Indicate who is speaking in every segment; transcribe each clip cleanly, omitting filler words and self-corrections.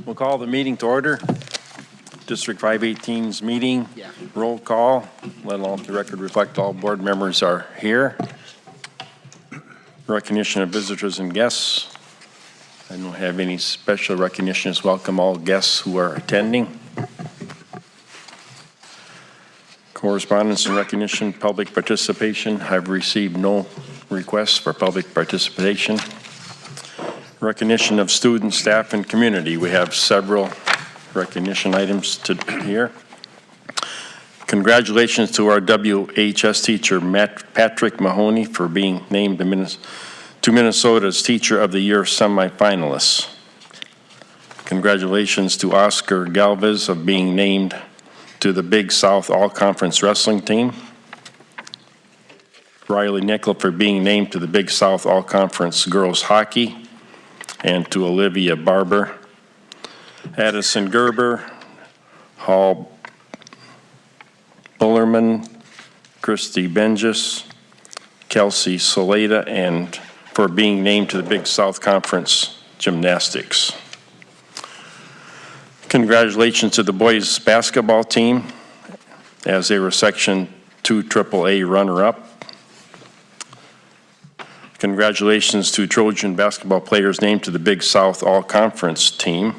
Speaker 1: We'll call the meeting to order. District 518's meeting. Roll call. Let the record reflect all board members are here. Recognition of visitors and guests. I don't have any special recognitions. Welcome all guests who are attending. Correspondence and recognition, public participation. I've received no requests for public participation. Recognition of students, staff, and community. We have several recognition items to here. Congratulations to our WHS teacher, Patrick Mahoney, for being named to Minnesota's Teacher of the Year semifinalists. Congratulations to Oscar Galvez of being named to the Big South All-Conference Wrestling Team. Riley Nickel for being named to the Big South All-Conference Girls Hockey. And to Olivia Barber, Addison Gerber, Hall Bullerman, Christy Benjis, Kelsey Saleda, and for being named to the Big South Conference Gymnastics. Congratulations to the boys basketball team as they were Section 2 AAA runner-up. Congratulations to Trojan basketball players named to the Big South All-Conference team.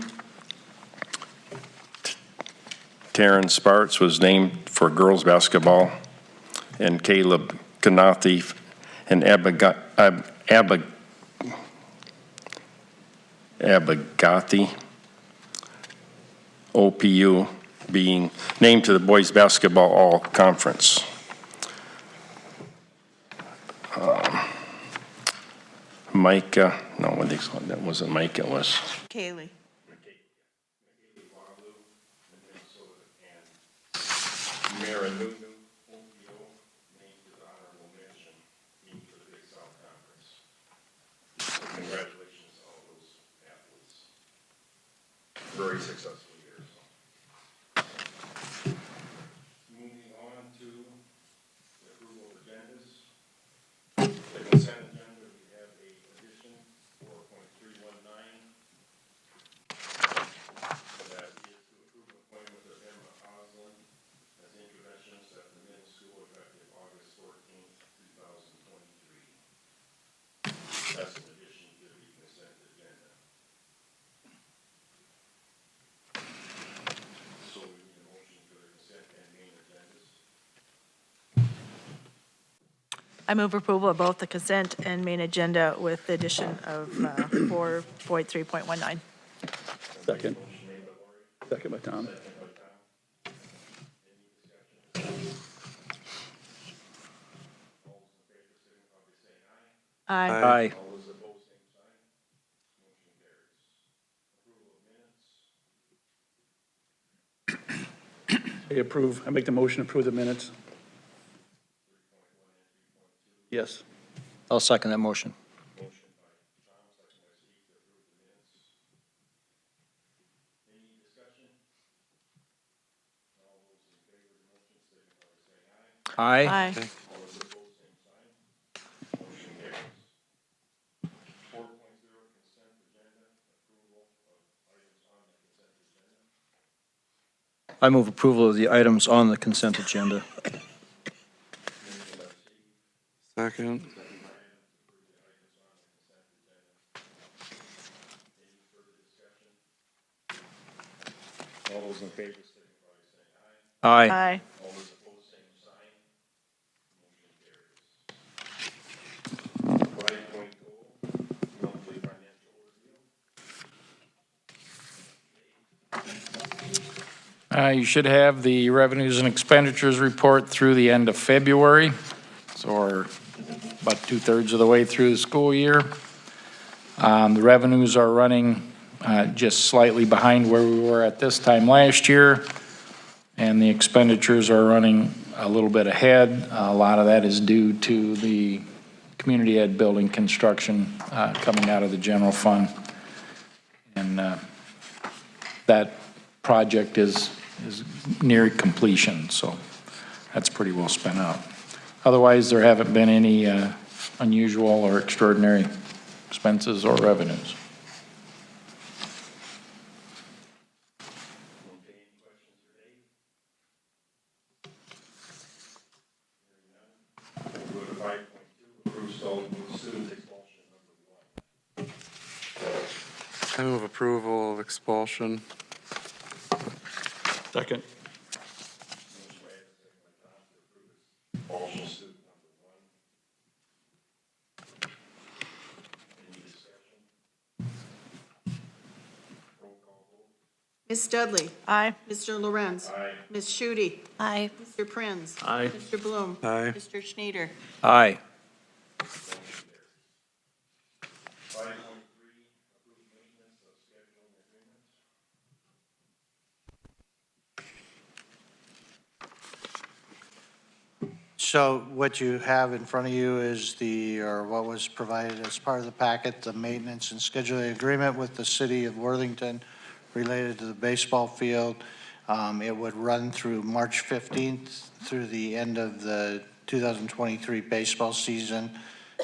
Speaker 1: Taryn Sparts was named for girls basketball, and Caleb Kanathi and Abagathi, OPU, being named to the boys basketball All-Conference. Micah, no, that wasn't Micah, it was
Speaker 2: Kaylee.
Speaker 1: Mara Nunu, OPO, named to the honorable mention, named for the Big South Conference. Congratulations to all those athletes. Very successful year. Moving on to the approval of agendas. The consent agenda, we have a addition, 4.319. That is to approve appointment of Emma Oslin as interventionist at the middle school effective August 14th, 2023. That's an addition to the consent agenda. So we need a motion for the consent and main agendas.
Speaker 2: I move approval of both the consent and main agenda with the addition of 4.3.19.
Speaker 3: Second. Second by Tom.
Speaker 2: Aye.
Speaker 3: Aye.
Speaker 1: All those opposed, same sign. Motion carries. Approval of minutes.
Speaker 3: I approve. I make the motion to approve the minutes. Yes.
Speaker 4: I'll second that motion.
Speaker 1: Motion by Tom, second by Steve to approve the minutes. Any discussion? All those in favor of the motion, signify by saying aye.
Speaker 2: Aye.
Speaker 1: All those opposed, same sign. Motion carries. 4.0 consent agenda, approval of items on the consent agenda.
Speaker 4: I move approval of the items on the consent agenda.
Speaker 5: Second.
Speaker 1: All those in favor, signify by saying aye.
Speaker 4: Aye.
Speaker 2: Aye.
Speaker 1: All those opposed, same sign. Motion carries. 5.0, monthly financial review.
Speaker 6: You should have the revenues and expenditures report through the end of February. So we're about 2/3 of the way through the school year. The revenues are running just slightly behind where we were at this time last year. And the expenditures are running a little bit ahead. A lot of that is due to the community ed building construction coming out of the general fund. And that project is near completion, so that's pretty well spent out. Otherwise, there haven't been any unusual or extraordinary expenses or revenues.
Speaker 5: approval of expulsion.
Speaker 3: Second.
Speaker 7: Ms. Dudley.
Speaker 2: Aye.
Speaker 7: Mr. Lorenz. Ms. Shute.
Speaker 2: Aye.
Speaker 7: Mr. Prinz.
Speaker 3: Aye.
Speaker 7: Mr. Bloom.
Speaker 5: Aye.
Speaker 7: Mr. Schneider.
Speaker 4: Aye.
Speaker 8: So what you have in front of you is or what was provided as part of the packet, the maintenance and scheduling agreement with the city of Worthington related to the baseball field. It would run through March 15th through the end of the 2023 baseball season.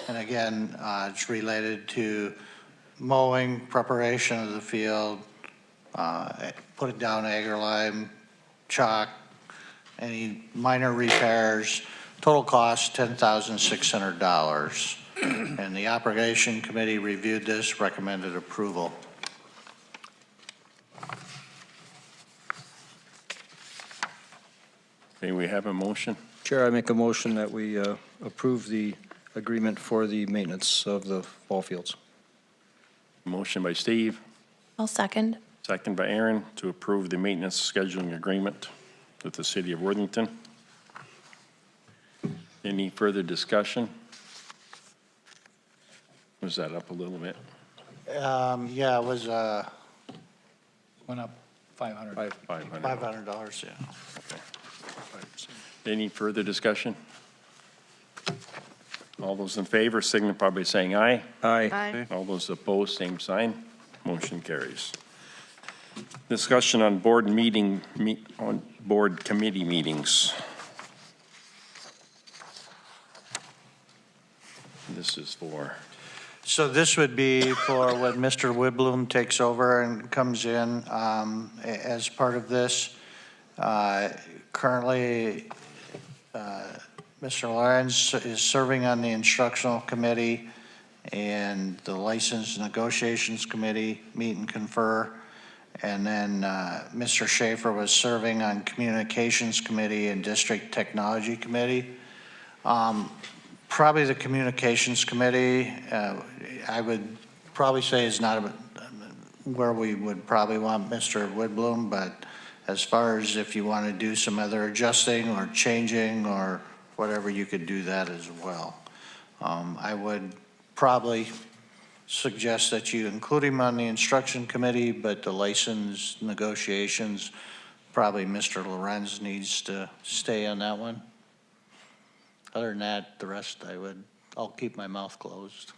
Speaker 8: And again, it's related to mowing, preparation of the field, putting down agar lime, chalk, any minor repairs. Total cost, $10,600. And the operation committee reviewed this, recommended approval.
Speaker 1: Okay, we have a motion.
Speaker 4: Chair, I make a motion that we approve the agreement for the maintenance of the ball fields.
Speaker 1: Motion by Steve,
Speaker 9: I'll second.
Speaker 1: second by Aaron, to approve the maintenance scheduling agreement with the city of Worthington. Any further discussion? Was that up a little bit?
Speaker 8: Yeah, it was
Speaker 6: Went up 500.
Speaker 1: $500.
Speaker 8: $500, yeah.
Speaker 1: Any further discussion? All those in favor signify by saying aye.
Speaker 4: Aye.
Speaker 2: Aye.
Speaker 1: All those opposed, same sign. Motion carries. Discussion on board committee meetings. This is for,
Speaker 8: So this would be for when Mr. Woodbloom takes over and comes in as part of this. Currently, Mr. Lorenz is serving on the instructional committee and the license negotiations committee, meet and confer. And then Mr. Schaefer was serving on communications committee and district technology committee. Probably the communications committee, I would probably say is not where we would probably want Mr. Woodbloom, but as far as if you want to do some other adjusting or changing or whatever, you could do that as well. I would probably suggest that you include him on the instruction committee, but the license negotiations, probably Mr. Lorenz needs to stay on that one. Other than that, the rest I'll keep my mouth closed.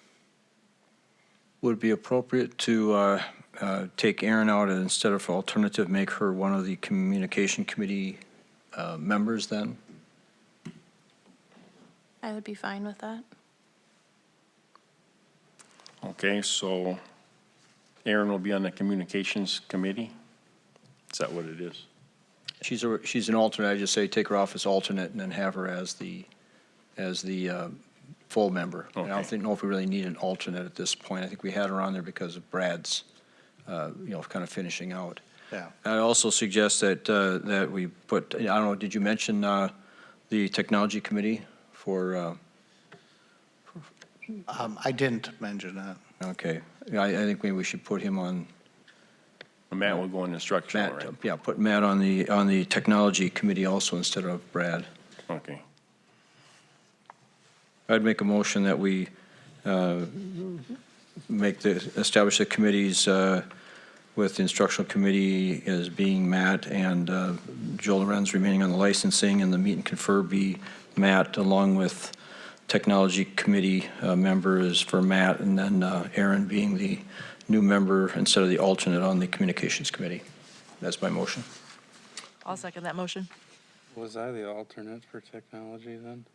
Speaker 4: Would it be appropriate to take Erin out and instead of alternative, make her one of the communication committee members then?
Speaker 9: I would be fine with that.
Speaker 1: okay, so Aaron will be on the communications committee? Is that what it is?
Speaker 4: She's an alternate. I just say take her off as alternate and then have her as the full member. And I
Speaker 1: Okay.
Speaker 4: don't know if we really need an alternate at this point. I think we had her on there because of Brad's, kind of finishing out.
Speaker 8: Yeah.
Speaker 4: I also suggest that we put, I don't know, did you mention the technology committee for,
Speaker 8: I didn't mention that.
Speaker 4: okay. I think maybe we should put him on,
Speaker 1: Matt will go in instructional,
Speaker 4: Matt,
Speaker 1: right?
Speaker 4: yeah, put Matt on the technology committee also instead of Brad.
Speaker 1: Okay.
Speaker 4: I'd make a motion that we establish the committees with the instructional committee as being Matt and Joe Lorenz remaining on the licensing, and the meet and confer be Matt, along with technology committee members for Matt, and then Aaron being the new member instead of the alternate on the communications committee. That's my motion.
Speaker 2: I'll second that motion.
Speaker 5: Was I the alternate for technology then?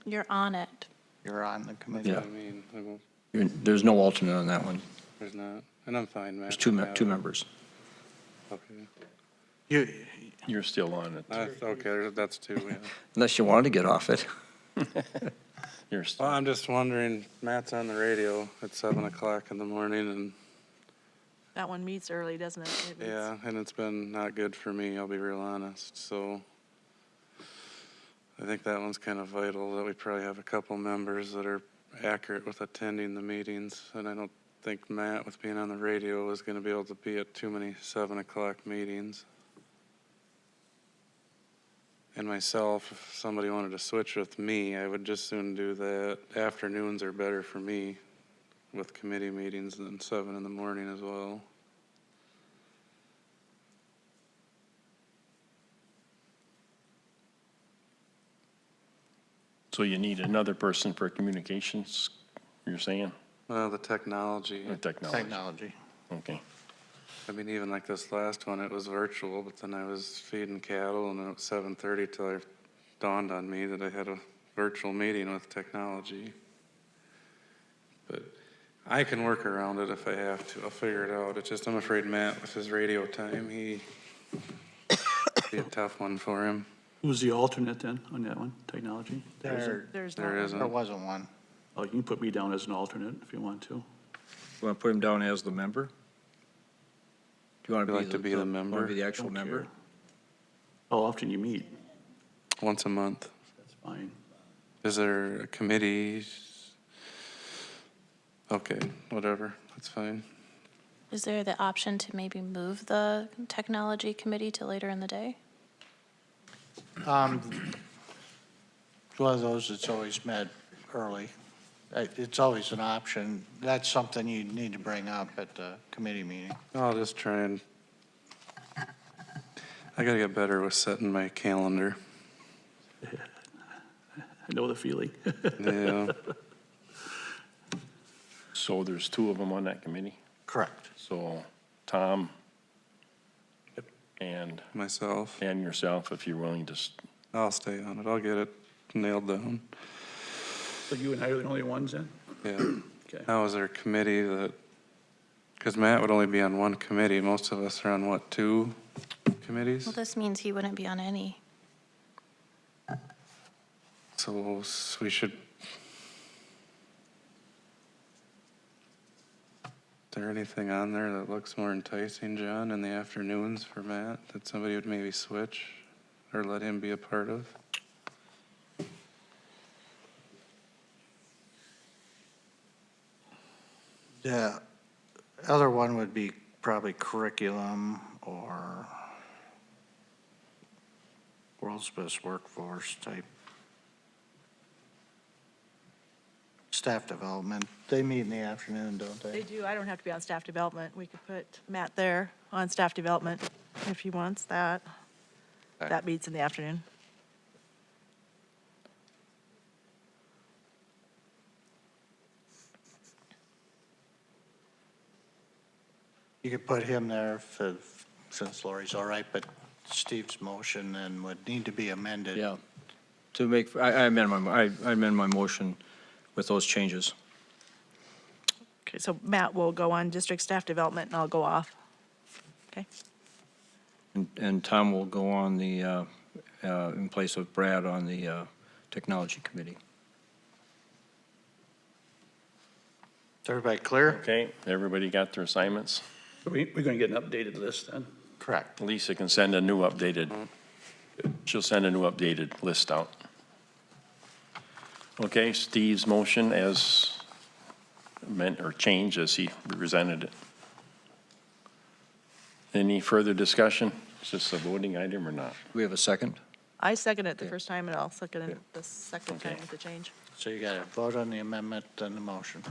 Speaker 9: You're on it.
Speaker 8: You're on the committee.
Speaker 4: Yeah.
Speaker 5: I mean, I won't-
Speaker 4: There's no alternate on that one.
Speaker 5: there's not, and I'm fine, Matt.
Speaker 4: There's two members.
Speaker 5: Okay.
Speaker 1: You're still on it.
Speaker 5: Okay, that's two, yeah.
Speaker 4: Unless you wanted to get off it.
Speaker 1: You're
Speaker 5: Well, I'm just wondering, Matt's on the radio at 7 o'clock in the morning, and
Speaker 2: That one meets early, doesn't it? It meets-
Speaker 5: yeah, and it's been not good for me, I'll be real honest, so I think that one's kind of vital, that we probably have a couple members that are accurate with attending the meetings, and I don't think Matt, with being on the radio, is gonna be able to be at too many 7 o'clock meetings. And myself, if somebody wanted to switch with me, I would just soon do that. Afternoons are better for me with committee meetings than 7 in the morning as well.
Speaker 1: So you need another person for communications, you're saying,
Speaker 5: Well, the technology,
Speaker 1: or technology?
Speaker 8: Technology.
Speaker 1: Okay.
Speaker 5: I mean, even like this last one, it was virtual, but then I was feeding cattle and it was 7:30 till it dawned on me that I had a virtual meeting with technology. But I can work around it if I have to. I'll figure it out. It's just, I'm afraid Matt, with his radio time, be a tough one for him.
Speaker 3: Who's the alternate then on that one, technology?
Speaker 8: There
Speaker 2: There's
Speaker 5: There
Speaker 2: not.
Speaker 5: isn't.
Speaker 8: wasn't one.
Speaker 3: Oh, you can put me down as an alternate if you want to.
Speaker 4: You want to put him down as the member? Do you want
Speaker 5: Would you like to be the
Speaker 4: Want
Speaker 5: member?
Speaker 4: to be the actual
Speaker 3: Don't
Speaker 4: member?
Speaker 3: care. How often you meet?
Speaker 5: Once a month.
Speaker 3: That's fine.
Speaker 5: Is there a committee? Okay, whatever, that's fine.
Speaker 9: Is there the option to maybe move the technology committee to later in the day?
Speaker 8: It's one of those that's always met early. It's always an option. That's something you need to bring up at the committee meeting.
Speaker 5: I'll just try and, I gotta get better with setting my calendar.
Speaker 3: I know the feeling.
Speaker 5: Yeah,
Speaker 1: So there's two of them on that committee?
Speaker 8: Correct.
Speaker 1: So Tom and
Speaker 5: myself,
Speaker 1: yourself, if you're willing to,
Speaker 5: I'll stay on it. I'll get it nailed down.
Speaker 3: So you and I are the only ones then?
Speaker 5: Yeah.
Speaker 3: Okay.
Speaker 5: Now, is there a committee that, because Matt would only be on one committee, most of us are on what, 2 committees?
Speaker 9: Well, this means he wouldn't be on any.
Speaker 5: So we should. Is there anything on there that looks more enticing, John, in the afternoons for Matt, that somebody would maybe switch or let him be a part of?
Speaker 8: The other one would be probably curriculum or world's best workforce type. Staff development. They meet in the afternoon, don't
Speaker 2: They
Speaker 8: they?
Speaker 2: do. I don't have to be on staff development. We could put Matt there on staff development if he wants that. That meets in the afternoon.
Speaker 8: You could put him there since Lori's all right, but Steve's motion then would need to be amended.
Speaker 4: Yeah. To make, I amend my motion with those changes.
Speaker 2: Okay, so Matt will go on district staff development and I'll go off. Okay,
Speaker 4: And Tom will go on the, in place of Brad on the technology committee.
Speaker 8: Is everybody clear?
Speaker 1: okay, everybody got their assignments?
Speaker 3: We're going to get an updated list then?
Speaker 8: Correct.
Speaker 1: Lisa can send a new updated, she'll send a new updated list out. Okay, Steve's motion as meant or changed as he presented it. Any further discussion? Is this a voting item or not?
Speaker 4: Do we have a second?
Speaker 2: I second it the first time and I'll second it the second time
Speaker 1: Okay.
Speaker 2: with the change.
Speaker 8: So you got to vote on the amendment and the motion.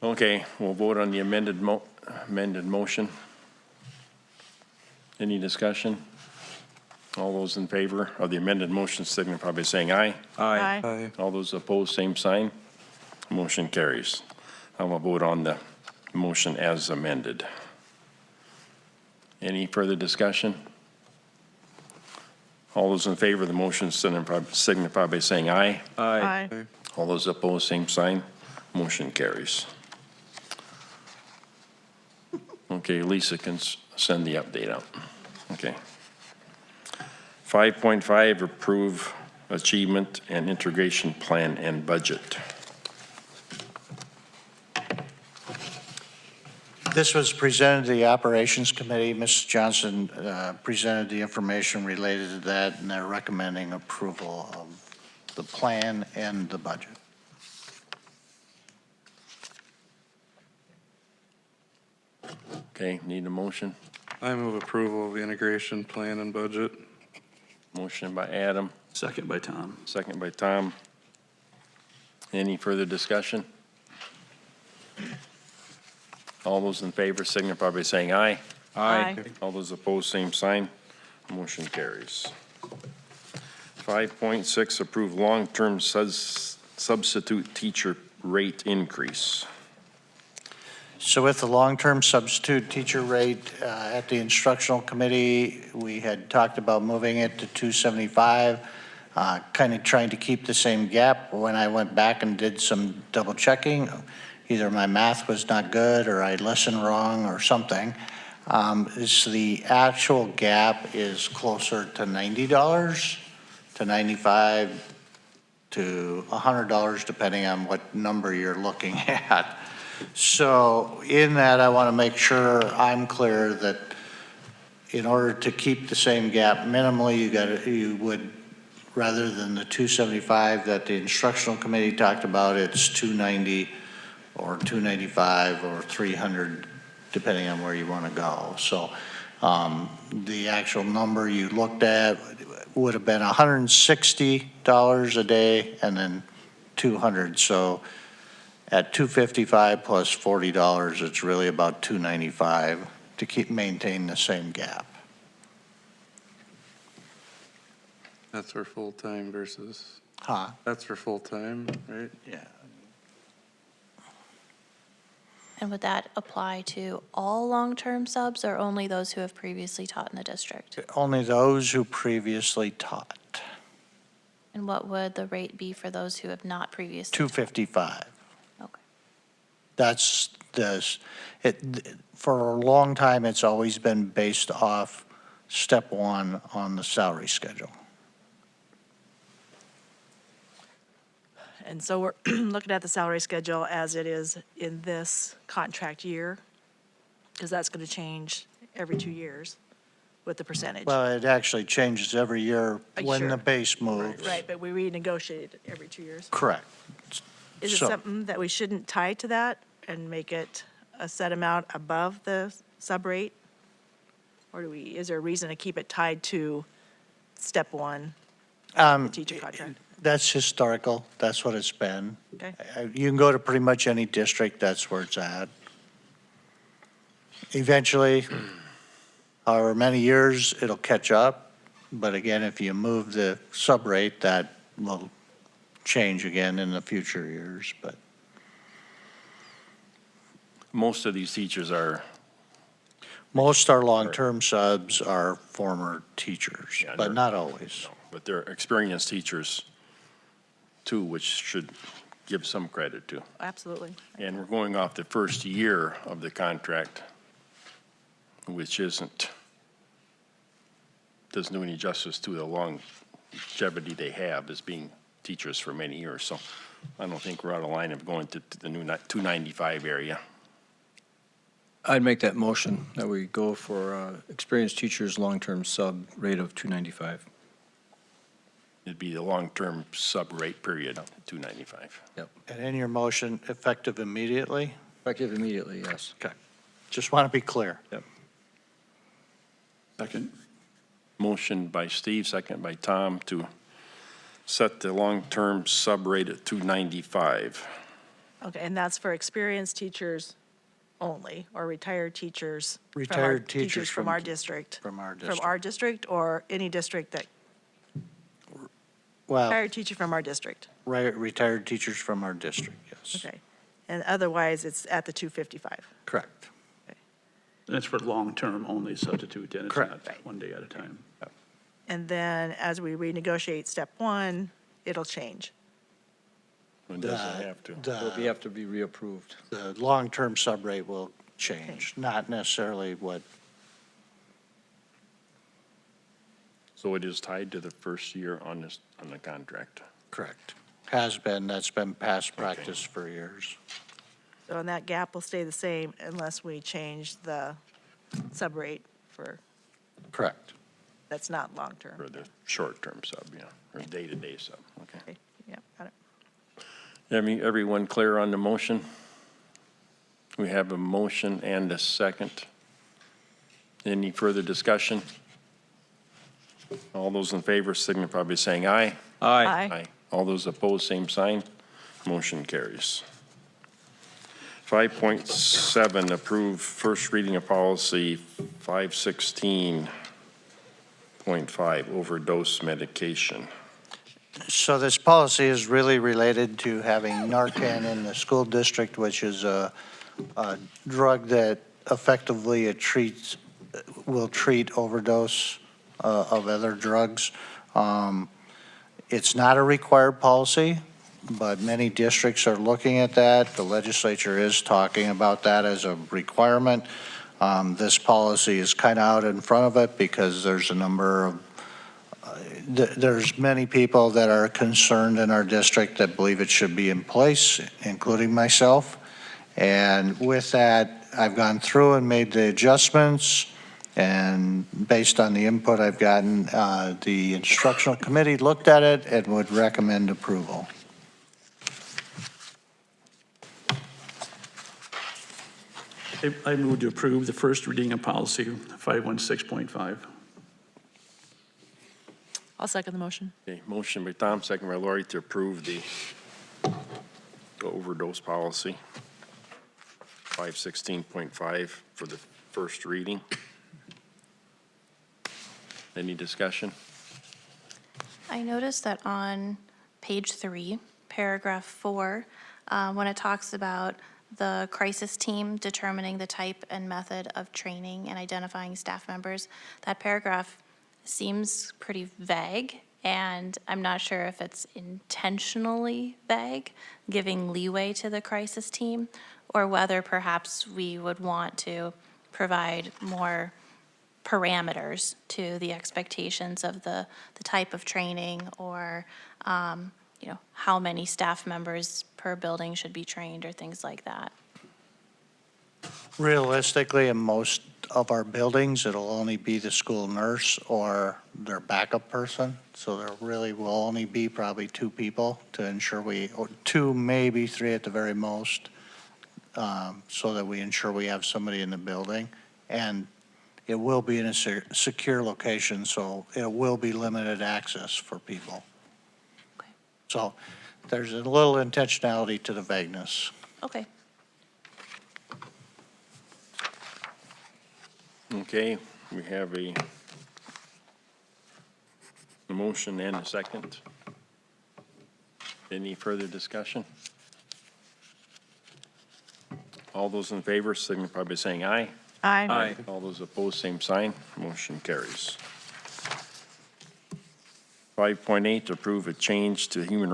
Speaker 1: Okay, we'll vote on the amended motion. Any discussion? All those in favor of the amended motion signify by saying aye.
Speaker 2: Aye.
Speaker 5: Aye.
Speaker 1: All those opposed, same sign. Motion carries. I will vote on the motion as amended. Any further discussion? All those in favor of the motion signify by saying aye.
Speaker 2: Aye.
Speaker 1: All those opposed, same sign. Motion carries. Okay, Lisa can send the update out. Okay. 5.5, approve Achievement and Integration Plan and Budget.
Speaker 8: This was presented to the Operations Committee. Ms. Johnson presented the information related to that, and they're recommending approval of the plan and the budget.
Speaker 1: Okay, need a motion?
Speaker 5: I move approval of the integration plan and budget.
Speaker 1: Motion by Adam,
Speaker 3: Second by Tom.
Speaker 1: second by Tom. Any further discussion? All those in favor signify by saying aye. All those opposed, same sign. Motion carries. 5.6, approve long-term substitute teacher rate increase.
Speaker 8: So with the long-term substitute teacher rate at the instructional committee, we had talked about moving it to 275, kind of trying to keep the same gap. When I went back and did some double checking, either my math was not good or I listened wrong or something. Is the actual gap is closer to $90 to $95 to $100, depending on what number you're looking at. So in that, I want to make sure I'm clear that in order to keep the same gap minimally, you would, rather than the 275 that the instructional committee talked about, it's 290 or 295 or 300, depending on where you want to go. So the actual number you looked at would have been $160 a day and then 200. So at 255 plus $40, it's really about 295 to maintain the same gap.
Speaker 5: That's for full-time versus,
Speaker 8: Huh?
Speaker 5: that's for full-time, right?
Speaker 8: Yeah.
Speaker 9: And would that apply to all long-term subs or only those who have previously taught in the district?
Speaker 8: Only those who previously taught.
Speaker 9: And what would the rate be for those who have not previously?
Speaker 8: 255.
Speaker 9: Okay.
Speaker 8: That's for a long time, it's always been based off step one on the salary schedule.
Speaker 2: And so we're looking at the salary schedule as it is in this contract year, because that's going to change every 2 years with the percentage.
Speaker 8: Well, it actually changes every year when
Speaker 2: Sure.
Speaker 8: the base moves.
Speaker 2: Right, but we renegotiate it every 2 years.
Speaker 8: Correct.
Speaker 2: Is it
Speaker 8: So-
Speaker 2: something that we shouldn't tie to that and make it a set amount above the sub rate? Or is there a reason to keep it tied to step one, the teacher contract?
Speaker 8: That's historical. That's what it's been.
Speaker 2: Okay.
Speaker 8: You can go to pretty much any district, that's where it's at. Eventually, however many years, it'll catch up. But again, if you move the sub rate, that will change again in the future years, but
Speaker 1: Most of these teachers are,
Speaker 8: most our long-term subs are former teachers,
Speaker 1: Yeah,
Speaker 8: but
Speaker 1: they're-
Speaker 8: not always.
Speaker 1: but they're experienced teachers too, which should give some credit to.
Speaker 2: Absolutely.
Speaker 1: And we're going off the first year of the contract, which doesn't do any justice to the longevity they have as being teachers for many years. So I don't think we're out of line of going to the new 295 area.
Speaker 4: I'd make that motion that we go for experienced teachers, long-term sub rate of 295.
Speaker 1: It'd be the long-term sub-rate period, 295.
Speaker 8: And in your motion, effective immediately?
Speaker 4: Effective immediately, yes.
Speaker 8: Just want to be clear.
Speaker 3: Second.
Speaker 1: Motion by Steve, second by Tom to set the long-term sub-rate at 295.
Speaker 2: Okay, and that's for experienced teachers only, or retired teachers?
Speaker 8: Retired teachers
Speaker 2: from
Speaker 8: from-
Speaker 2: our district?
Speaker 8: From our
Speaker 2: From
Speaker 8: district.
Speaker 2: our district, or any district that,
Speaker 8: Well,
Speaker 2: retired teacher from our district?
Speaker 8: retired teachers from our district, yes.
Speaker 2: Okay. And otherwise, it's at the 255?
Speaker 8: Correct.
Speaker 3: And it's for long-term only substitute, and it's
Speaker 8: Correct.
Speaker 3: not 1 day at a time.
Speaker 2: And then as we renegotiate step one, it'll change.
Speaker 1: It doesn't have to.
Speaker 4: It'll have to be reapproved.
Speaker 8: The long-term sub rate will change, not necessarily what
Speaker 1: So it is tied to the first year on this, on the contract.
Speaker 8: Correct. Has been, that's been past practice for years.
Speaker 2: So and that gap will stay the same unless we change the subrate for,
Speaker 8: Correct.
Speaker 2: that's not long-term.
Speaker 1: For the short-term sub, yeah, or day-to-day sub, okay.
Speaker 2: Okay, yep, got it.
Speaker 1: Everyone clear on the motion? We have a motion and a second. Any further discussion? All those in favor signify by saying aye.
Speaker 2: Aye.
Speaker 1: All those opposed, same sign. Motion carries. 5.7, approve first reading of policy 516.5, overdose medication.
Speaker 8: So this policy is really related to having Narcan in the school district, which is a drug that effectively will treat overdose of other drugs. It's not a required policy, but many districts are looking at that. The legislature is talking about that as a requirement. This policy is kind of out in front of it because there's a number of there's many people that are concerned in our district that believe it should be in place, including myself. And with that, I've gone through and made the adjustments. And based on the input I've gotten, the instructional committee looked at it and would recommend approval.
Speaker 3: I move to approve the first reading of policy 516.5.
Speaker 2: I'll second the motion.
Speaker 1: Okay, motion by Tom, second by Lori to approve the overdose policy 516.5 for the first reading. Any discussion?
Speaker 9: I noticed that on page 3, paragraph 4, when it talks about the crisis team determining the type and method of training and identifying staff members, that paragraph seems pretty vague, and I'm not sure if it's intentionally vague, giving leeway to the crisis team, or whether perhaps we would want to provide more parameters to the expectations of the type of training, or how many staff members per building should be trained, or things like that.
Speaker 8: Realistically, in most of our buildings, it'll only be the school nurse or their backup person. So there really will only be probably 2 people to ensure or 2, maybe 3 at the very most, so that we ensure we have somebody in the building. And it will be in a secure location, so it will be limited access for people.
Speaker 9: Okay.
Speaker 8: So there's a little intentionality to the vagueness.
Speaker 9: Okay.
Speaker 1: Okay, we have a motion and a second. Any further discussion? All those in favor signify by saying aye.
Speaker 2: Aye.
Speaker 1: All those opposed, same sign. Motion carries. 5.8, approve a change to human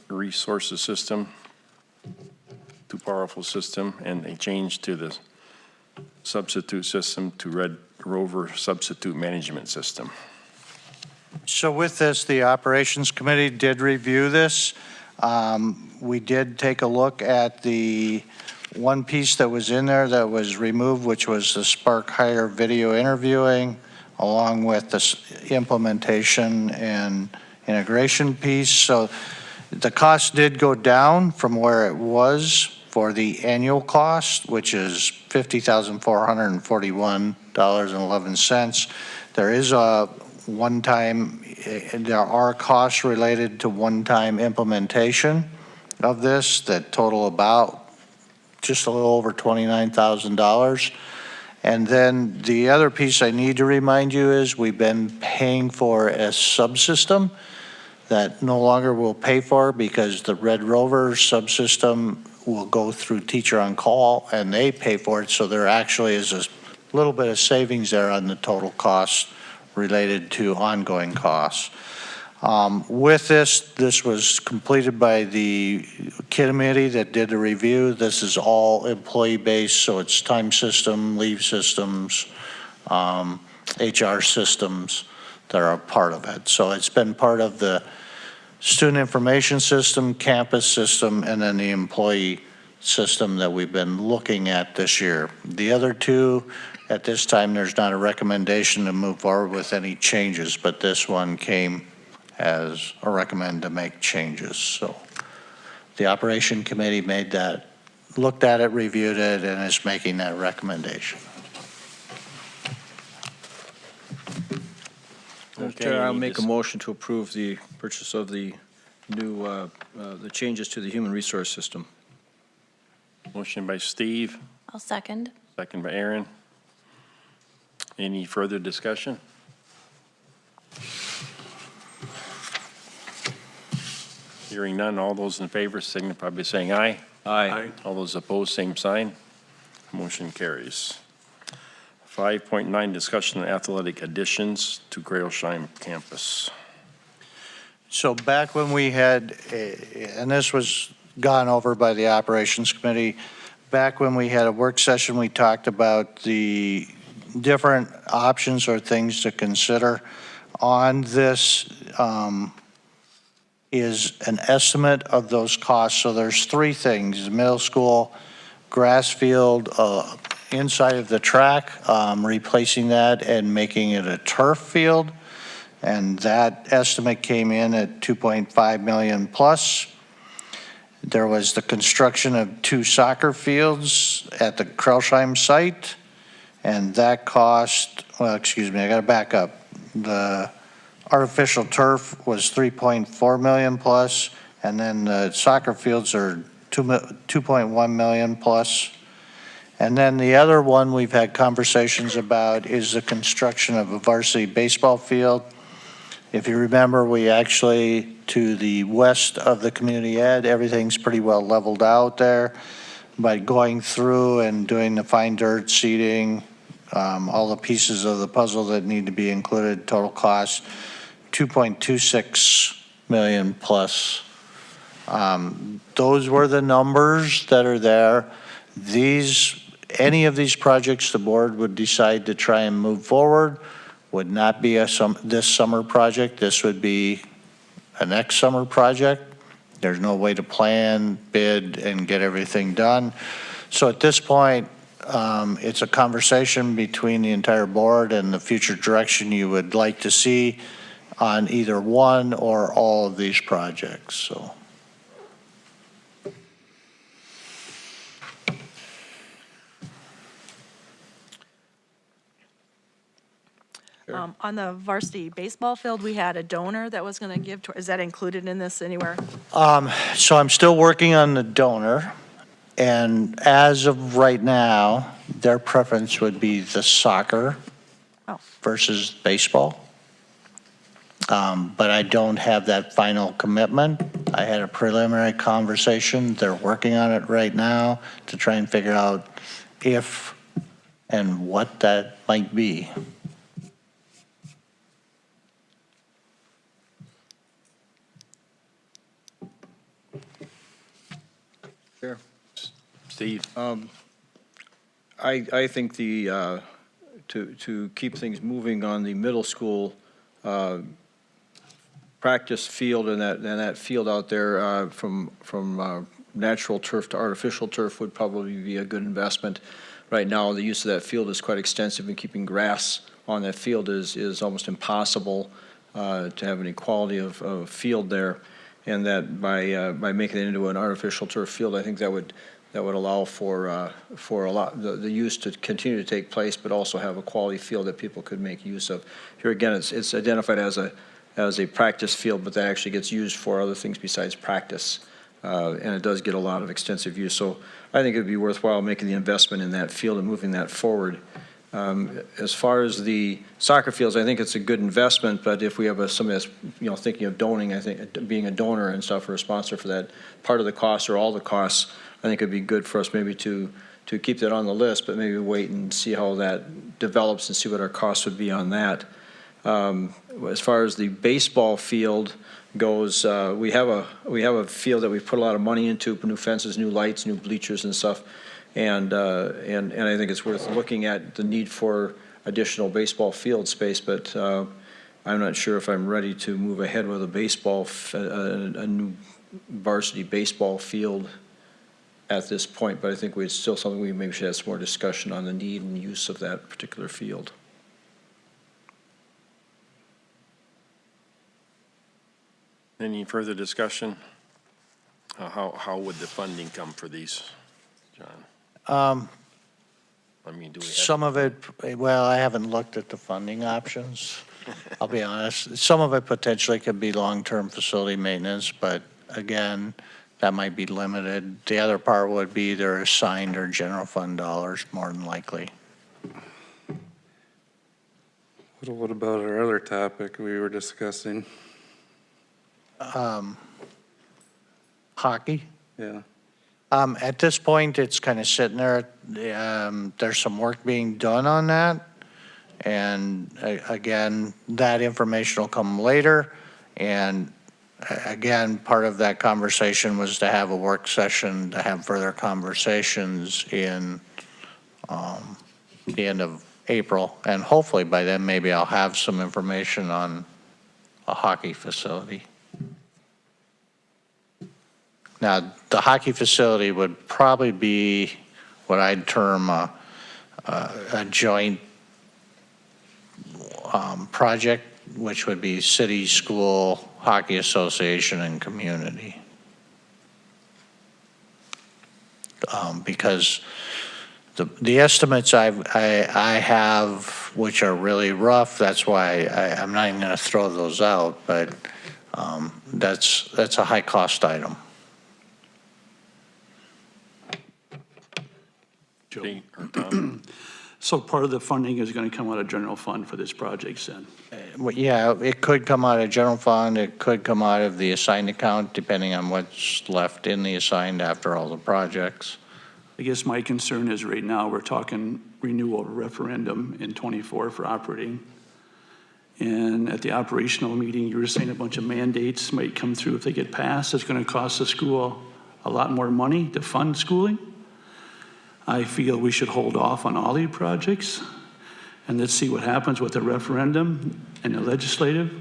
Speaker 1: resources system, too powerful system, and a change to the substitute system to Red Rover substitute management system.
Speaker 8: So with this, the Operations Committee did review this. We did take a look at the one piece that was in there that was removed, which was the Spark Hire video interviewing, along with the implementation and integration piece. So the cost did go down from where it was for the annual cost, which is $50,441.11. There is a one-time, there are costs related to one-time implementation of this that total about just a little over $29,000. And then the other piece I need to remind you is we've been paying for a subsystem that no longer will pay for because the Red Rover subsystem will go through Teacher on Call and they pay for it. So there actually is a little bit of savings there on the total cost related to ongoing costs. With this was completed by the committee that did a review. This is all employee-based, so it's time system, leave systems, HR systems that are a part of it. So it's been part of the student information system, campus system, and then the employee system that we've been looking at this year. The other two, at this time, there's not a recommendation to move forward with any changes, but this one came as a recommend to make changes. So the operation committee made that, looked at it, reviewed it, and is making that recommendation.
Speaker 4: Mr. Chair, I'll make a motion to approve the purchase of the new, the changes to the human resource system.
Speaker 1: Motion by Steve,
Speaker 9: I'll second.
Speaker 1: second by Aaron. Any further discussion? Hearing none, all those in favor signify by saying aye.
Speaker 3: Aye.
Speaker 1: All those opposed, same sign. Motion carries. 5.9, discussion on athletic additions to Grailsheim campus.
Speaker 8: So back when we had, and this was gone over by the operations committee, back when we had a work session, we talked about the different options or things to consider on this. Is an estimate of those costs. So there's three things: middle school, grass field, inside of the track, replacing that and making it a turf field. And that estimate came in at 2.5 million plus. There was the construction of 2 soccer fields at the Grailsheim site. And that cost, well, excuse me, I got to back up. The artificial turf was 3.4 million plus, and then the soccer fields are 2.1 million plus. And then the other one we've had conversations about is the construction of a varsity baseball field. If you remember, we actually, to the west of the community ed, everything's pretty well leveled out there. By going through and doing the fine dirt seeding, all the pieces of the puzzle that need to be included, total cost, 2.26 million plus. Those were the numbers that are there. Any of these projects the board would decide to try and move forward would not be this summer project. This would be a next summer project. There's no way to plan, bid, and get everything done. So at this point, it's a conversation between the entire board and the future direction you would like to see on either one or all of these projects, so.
Speaker 2: On the varsity baseball field, we had a donor that was going to give, is that included in this anywhere?
Speaker 8: So I'm still working on the donor, and as of right now, their preference would be the soccer versus baseball. But I don't have that final commitment. I had a preliminary conversation. They're working on it right now to try and figure out if and what that might be.
Speaker 4: Sure.
Speaker 1: Steve?
Speaker 4: I think to keep things moving on the middle school practice field and that field out there from natural turf to artificial turf would probably be a good investment. Right now, the use of that field is quite extensive, and keeping grass on that field is almost impossible to have any quality of field there. And that by making it into an artificial turf field, I think that would allow for a lot the use to continue to take place, but also have a quality field that people could make use of. Here again, it's identified as a practice field, but that actually gets used for other things besides practice, and it does get a lot of extensive use. So I think it'd be worthwhile making the investment in that field and moving that forward. As far as the soccer fields, I think it's a good investment, but if we have somebody that's thinking of donating, I think being a donor and stuff or a sponsor for that part of the cost or all the costs, I think it'd be good for us maybe to keep that on the list, but maybe wait and see how that develops and see what our costs would be on that. As far as the baseball field goes, we have a field that we've put a lot of money into, new fences, new lights, new bleachers and stuff. And I think it's worth looking at the need for additional baseball field space, but I'm not sure if I'm ready to move ahead with a baseball, a new varsity baseball field at this point, but I think it's still something we maybe should have some more discussion on the need and use of that particular field.
Speaker 1: Any further discussion? How would the funding come for these, John? I mean, do we have?
Speaker 8: Some of it, well, I haven't looked at the funding options. I'll be honest. Some of it potentially could be long-term facility maintenance, but again, that might be limited. The other part would be either assigned or general fund dollars, more than likely.
Speaker 5: What about our other topic we were discussing?
Speaker 8: Hockey?
Speaker 5: Yeah.
Speaker 8: At this point, it's kind of sitting there. There's some work being done on that. And again, that information will come later. And again, part of that conversation was to have a work session, to have further conversations in the end of April. And hopefully by then, maybe I'll have some information on a hockey facility. Now, the hockey facility would probably be what I'd term a joint project, which would be city, school, hockey association, and community. Because the estimates I have, which are really rough, that's why I'm not even going to throw those out, but that's a high-cost item.
Speaker 1: Pete or Tom?
Speaker 3: So part of the funding is going to come out of general fund for this project then?
Speaker 8: Well, yeah, it could come out of general fund, it could come out of the assigned account, depending on what's left in the assigned after all the projects.
Speaker 3: I guess my concern is right now, we're talking renewal referendum in '24 for operating. And at the operational meeting, you were saying a bunch of mandates might come through if they get passed. It's going to cost the school a lot more money to fund schooling. I feel we should hold off on all these projects and let's see what happens with the referendum and the legislative.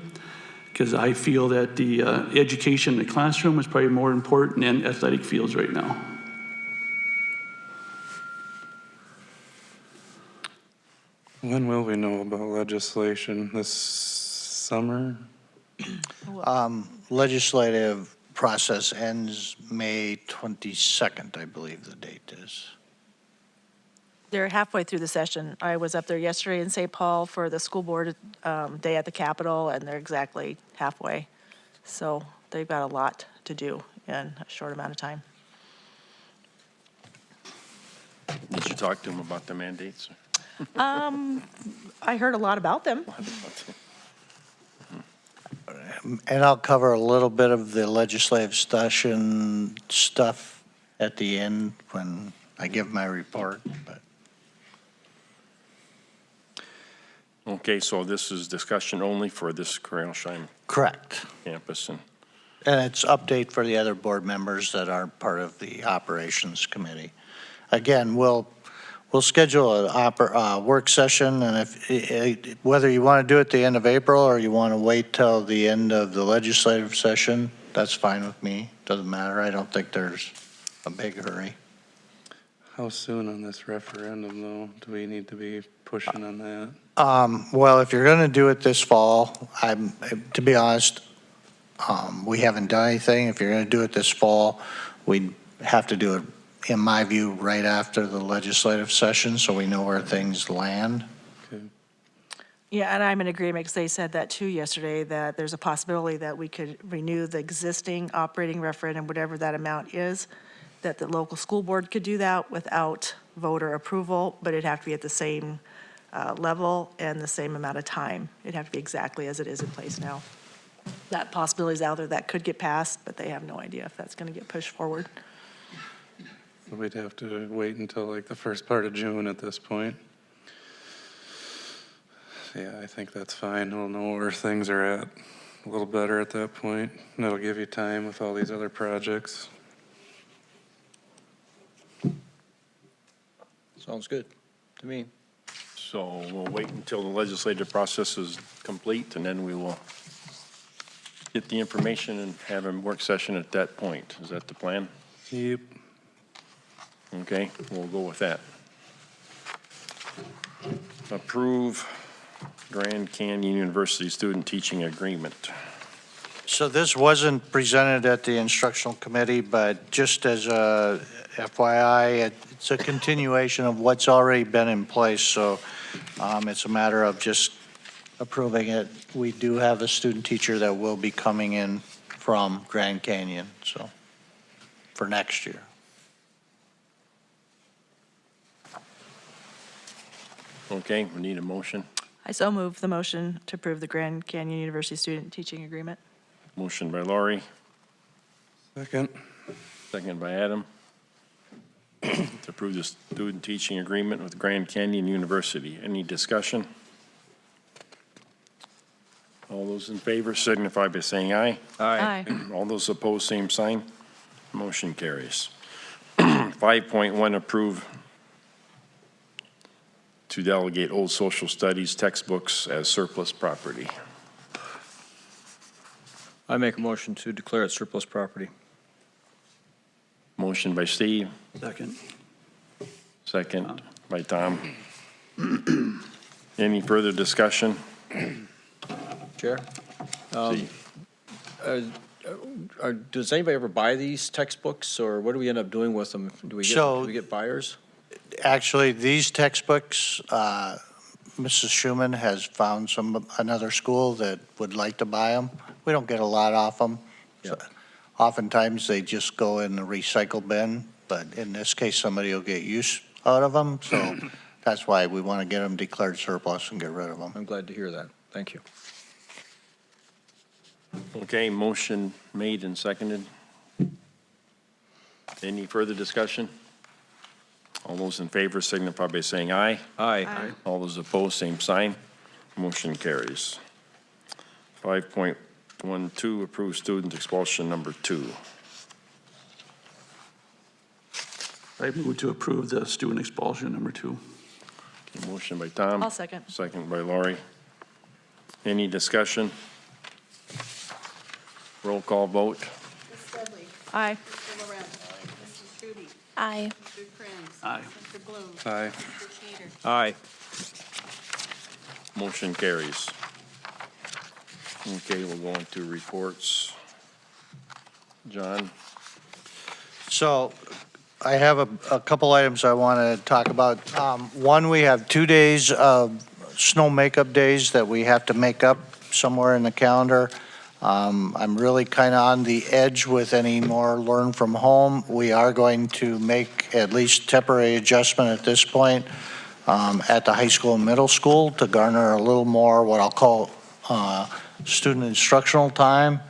Speaker 3: Because I feel that the education in the classroom is probably more important than athletic fields right now.
Speaker 5: When will we know about legislation? This summer?
Speaker 8: Legislative process ends May 22nd, I believe the date is.
Speaker 2: They're halfway through the session. I was up there yesterday in St. Paul for the school board day at the Capitol, and they're exactly halfway. So they've got a lot to do in a short amount of time.
Speaker 1: Did you talk to them about the mandates?
Speaker 2: I heard a lot about them.
Speaker 8: And I'll cover a little bit of the legislative session stuff at the end when I give my report, but.
Speaker 1: Okay, so this is discussion only for this Crailsheim
Speaker 8: Correct.
Speaker 1: campus, and
Speaker 8: And it's update for the other board members that aren't part of the operations committee. Again, we'll schedule a work session, and if whether you want to do it at the end of April or you want to wait till the end of the legislative session, that's fine with me. Doesn't matter. I don't think there's a big hurry.
Speaker 5: How soon on this referendum, though? Do we need to be pushing on that?
Speaker 8: Well, if you're going to do it this fall, to be honest, we haven't done anything. If you're going to do it this fall, we'd have to do it, in my view, right after the legislative session, so we know where things land.
Speaker 5: Okay.
Speaker 2: Yeah, and I'm in agreement, because they said that too yesterday, that there's a possibility that we could renew the existing operating referendum, whatever that amount is, that the local school board could do that without voter approval, but it'd have to be at the same level and the same amount of time. It'd have to be exactly as it is in place now. That possibility is out there, that could get passed, but they have no idea if that's going to get pushed forward.
Speaker 5: So we'd have to wait until like the first part of June at this point. Yeah, I think that's fine. We'll know where things are at a little better at that point. And that'll give you time with all these other projects.
Speaker 4: Sounds good to me.
Speaker 1: So we'll wait until the legislative process is complete, and then we will get the information and have a work session at that point. Is that the plan?
Speaker 5: Yep.
Speaker 1: Okay, we'll go with that. Approve Grand Canyon University student teaching agreement.
Speaker 8: So this wasn't presented at the instructional committee, but just as a FYI, it's a continuation of what's already been in place, so it's a matter of just approving it. We do have a student teacher that will be coming in from Grand Canyon, so, for next year.
Speaker 1: Okay, we need a motion.
Speaker 2: I so move the motion to approve the Grand Canyon University Student Teaching Agreement.
Speaker 1: Motion by Laurie,
Speaker 5: Second.
Speaker 1: second by Adam. To approve the student teaching agreement with Grand Canyon University. Any discussion? All those in favor signify by saying aye.
Speaker 2: Aye.
Speaker 1: All those opposed, same sign. Motion carries. 5.1, approve to delegate old social studies textbooks as surplus property.
Speaker 4: I make a motion to declare it surplus property.
Speaker 1: Motion by Steve,
Speaker 3: Second.
Speaker 1: second by Tom. Any further discussion?
Speaker 4: Chair?
Speaker 1: See.
Speaker 4: Does anybody ever buy these textbooks, or what do we end up doing with them? Do
Speaker 8: So-
Speaker 4: we get buyers?
Speaker 8: Actually, these textbooks, Mrs. Schuman has found another school that would like to buy them. We don't get a lot off them.
Speaker 4: Yep.
Speaker 8: Oftentimes, they just go in the recycle bin, but in this case, somebody will get use out of them, so that's why we want to get them declared surplus and get rid of them.
Speaker 4: I'm glad to hear that. Thank you.
Speaker 1: Okay, motion made and seconded. Any further discussion? All those in favor signify by saying aye.
Speaker 4: Aye.
Speaker 1: All those opposed, same sign. Motion carries. 5.12, approve student expulsion number 2.
Speaker 3: I move to approve the student expulsion number 2.
Speaker 1: Motion by Tom.
Speaker 2: I'll second.
Speaker 1: Second by Laurie. Any discussion? Roll call vote.
Speaker 7: Ms. Dudley.
Speaker 2: Aye.
Speaker 7: Mr. Lorenz. Mrs. Shute.
Speaker 9: Aye.
Speaker 7: Mr. Krenz.
Speaker 3: Aye.
Speaker 7: Mr. Bloom.
Speaker 5: Aye.
Speaker 7: Mr. Schneeder.
Speaker 4: Aye.
Speaker 1: Motion carries. Okay, we'll go into reports. John?
Speaker 8: So I have a couple items I want to talk about. One, we have 2 days of snow makeup days that we have to make up somewhere in the calendar. I'm really kind of on the edge with any more learn from home. We are going to make at least temporary adjustment at this point at the high school and middle school to garner a little more what I'll call student instructional time,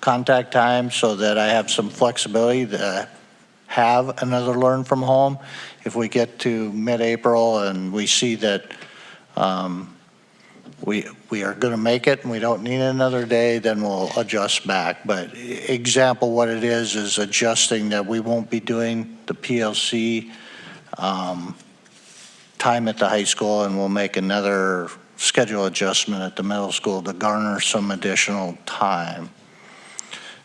Speaker 8: contact time, so that I have some flexibility to have another learn from home. If we get to mid-April and we see that we are going to make it and we don't need another day, then we'll adjust back. But example, what it is adjusting that we won't be doing the PLC time at the high school, and we'll make another schedule adjustment at the middle school to garner some additional time.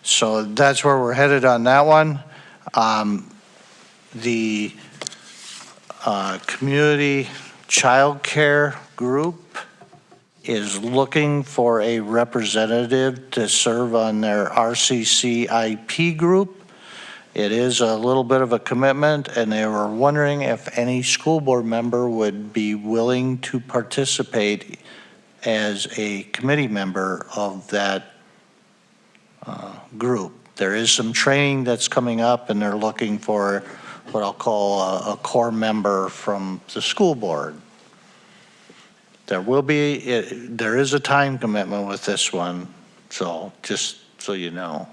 Speaker 8: So that's where we're headed on that one. The community child care group is looking for a representative to serve on their RCCIP group. It is a little bit of a commitment, and they were wondering if any school board member would be willing to participate as a committee member of that group. There is some training that's coming up, and they're looking for what I'll call a core member from the school board. There is a time commitment with this one, so just so you know.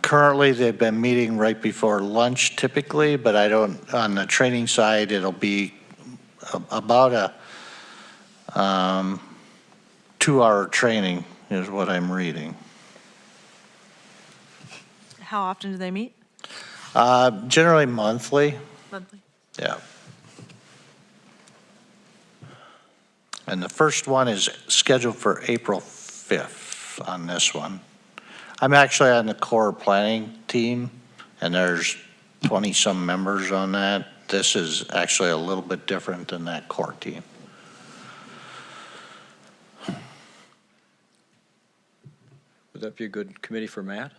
Speaker 8: Currently, they've been meeting right before lunch typically, but on the training side, it'll be about a 2-hour training is what I'm reading.
Speaker 2: How often do they meet?
Speaker 8: Generally monthly,
Speaker 2: Monthly.
Speaker 8: yeah. And the first one is scheduled for April 5th on this one. I'm actually on the core planning team, and there's 20-some members on that. This is actually a little bit different than that core team.
Speaker 4: Would that be a good committee for Matt?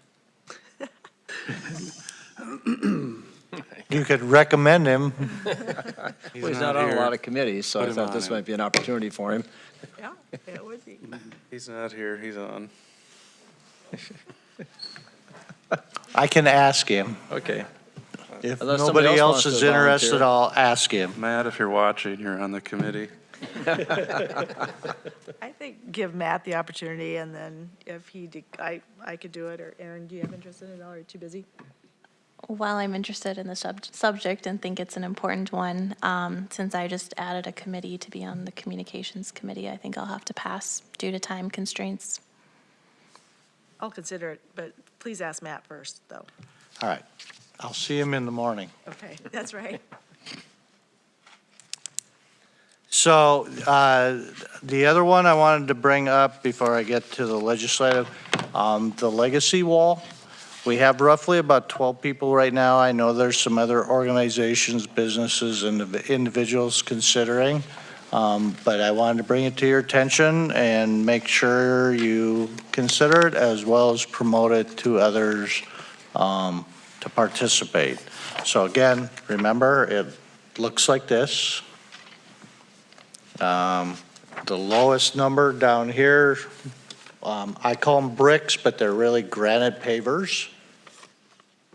Speaker 8: You could recommend him.
Speaker 4: Well, he's not on a
Speaker 5: here.
Speaker 4: lot of committees, so
Speaker 5: Put
Speaker 4: I
Speaker 5: him
Speaker 4: thought
Speaker 5: on
Speaker 4: this
Speaker 5: it.
Speaker 4: might be an opportunity for him.
Speaker 2: Yeah, it would be.
Speaker 5: He's not here, he's on.
Speaker 8: I can ask him.
Speaker 4: Okay.
Speaker 8: If
Speaker 4: Unless somebody
Speaker 8: nobody
Speaker 4: else
Speaker 8: else
Speaker 4: wants
Speaker 8: is
Speaker 4: to
Speaker 8: interested,
Speaker 4: volunteer.
Speaker 8: I'll ask him.
Speaker 5: Matt, if you're watching, you're on the committee.
Speaker 2: I think give Matt the opportunity, and then if I could do it, or Aaron, do you have interest in it, or are you too busy?
Speaker 9: While I'm interested in the subject and think it's an important one, since I just added a committee to be on the communications committee, I think I'll have to pass due to time constraints.
Speaker 2: I'll consider it, but please ask Matt first, though.
Speaker 8: All right. I'll see him in the morning.
Speaker 2: Okay, that's right.
Speaker 8: So the other one I wanted to bring up before I get to the legislative, the legacy wall. We have roughly about 12 people right now. I know there's some other organizations, businesses, and individuals considering, but I wanted to bring it to your attention and make sure you consider it, as well as promote it to others to participate. So again, remember, it looks like this. The lowest number down here, I call them bricks, but they're really granite pavers.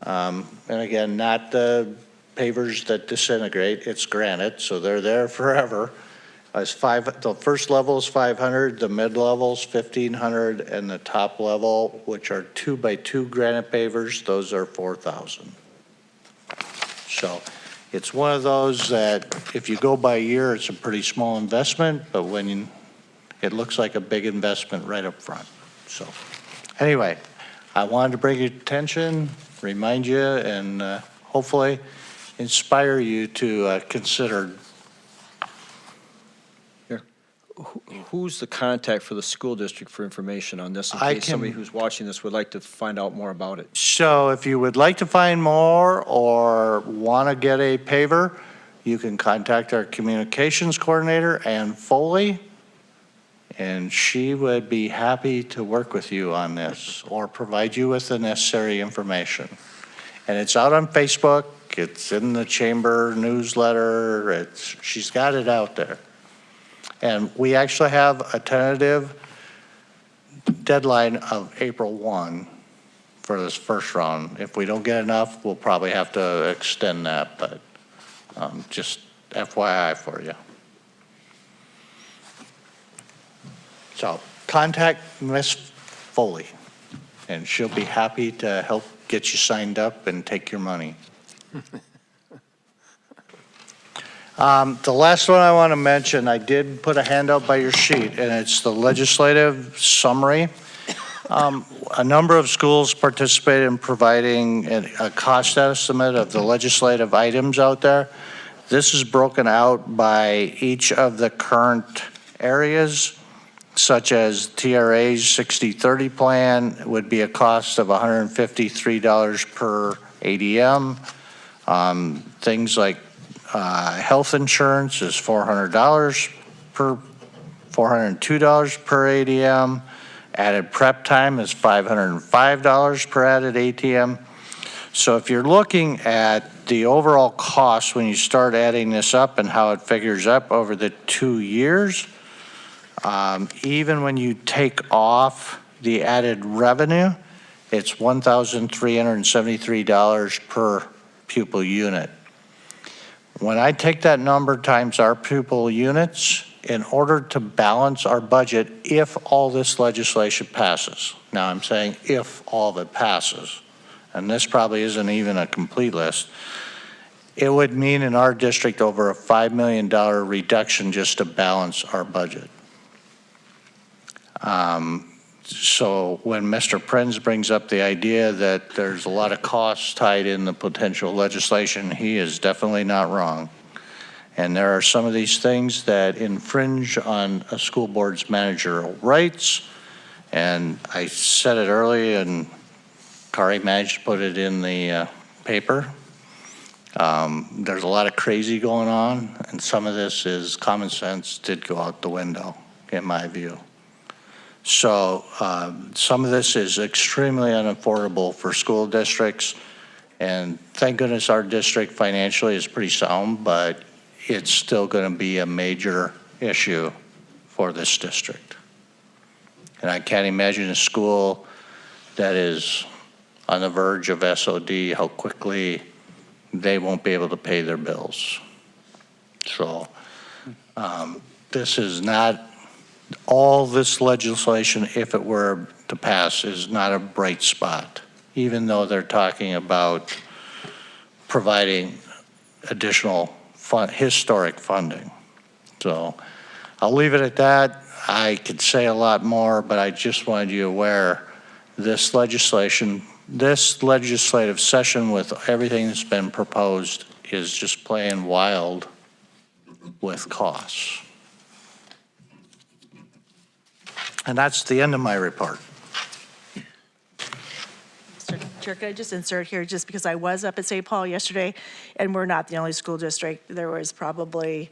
Speaker 8: And again, not the pavers that disintegrate, it's granite, so they're there forever. The first level is 500, the mid level's 1,500, and the top level, which are 2x2 granite pavers, those are 4,000. So it's one of those that if you go by year, it's a pretty small investment, but it looks like a big investment right up front. So anyway, I wanted to bring your attention, remind you, and hopefully inspire you to consider.
Speaker 4: Who's the contact for the school district for information on this, in
Speaker 8: I
Speaker 4: case somebody
Speaker 8: can-
Speaker 4: who's watching this would like to find out more about it?
Speaker 8: So if you would like to find more or want to get a paver, you can contact our communications coordinator, Ann Foley, and she would be happy to work with you on this or provide you with the necessary information. And it's out on Facebook, it's in the chamber newsletter, she's got it out there. And we actually have a tentative deadline of April 1 for this first round. If we don't get enough, we'll probably have to extend that, but just FYI for you. So contact Miss Foley, and she'll be happy to help get you signed up and take your money. The last one I want to mention, I did put a handout by your sheet, and it's the legislative summary. A number of schools participated in providing a cost estimate of the legislative items out there. This is broken out by each of the current areas, such as TRA's 60/30 plan would be a cost of $153 per ADM. Things like health insurance is $402 per ADM. Added prep time is $505 per added ATM. So if you're looking at the overall cost when you start adding this up and how it figures up over the 2 years, even when you take off the added revenue, it's $1,373 per pupil unit. When I take that number times our pupil units, in order to balance our budget, if all this legislation passes, now I'm saying if all of it passes, and this probably isn't even a complete list, it would mean in our district over a $5 million reduction just to balance our budget. So when Mr. Prinz brings up the idea that there's a lot of costs tied in the potential legislation, he is definitely not wrong. And there are some of these things that infringe on a school board's managerial rights. And I said it early, and Kari managed to put it in the paper. There's a lot of crazy going on, and some of this is common sense did go out the window, in my view. So some of this is extremely unaffordable for school districts, and thank goodness our district financially is pretty sound, but it's still going to be a major issue for this district. And I can't imagine a school that is on the verge of SOD, how quickly they won't be able to pay their bills. So this is not, all this legislation, if it were to pass, is not a bright spot, even though they're talking about providing additional historic funding. So I'll leave it at that. I could say a lot more, but I just wanted you aware this legislation, this legislative session with everything that's been proposed is just playing wild with costs. And that's the end of my report.
Speaker 2: Mr. Chair, could I just insert here, just because I was up at St. Paul yesterday, and we're not the only school district. There was probably,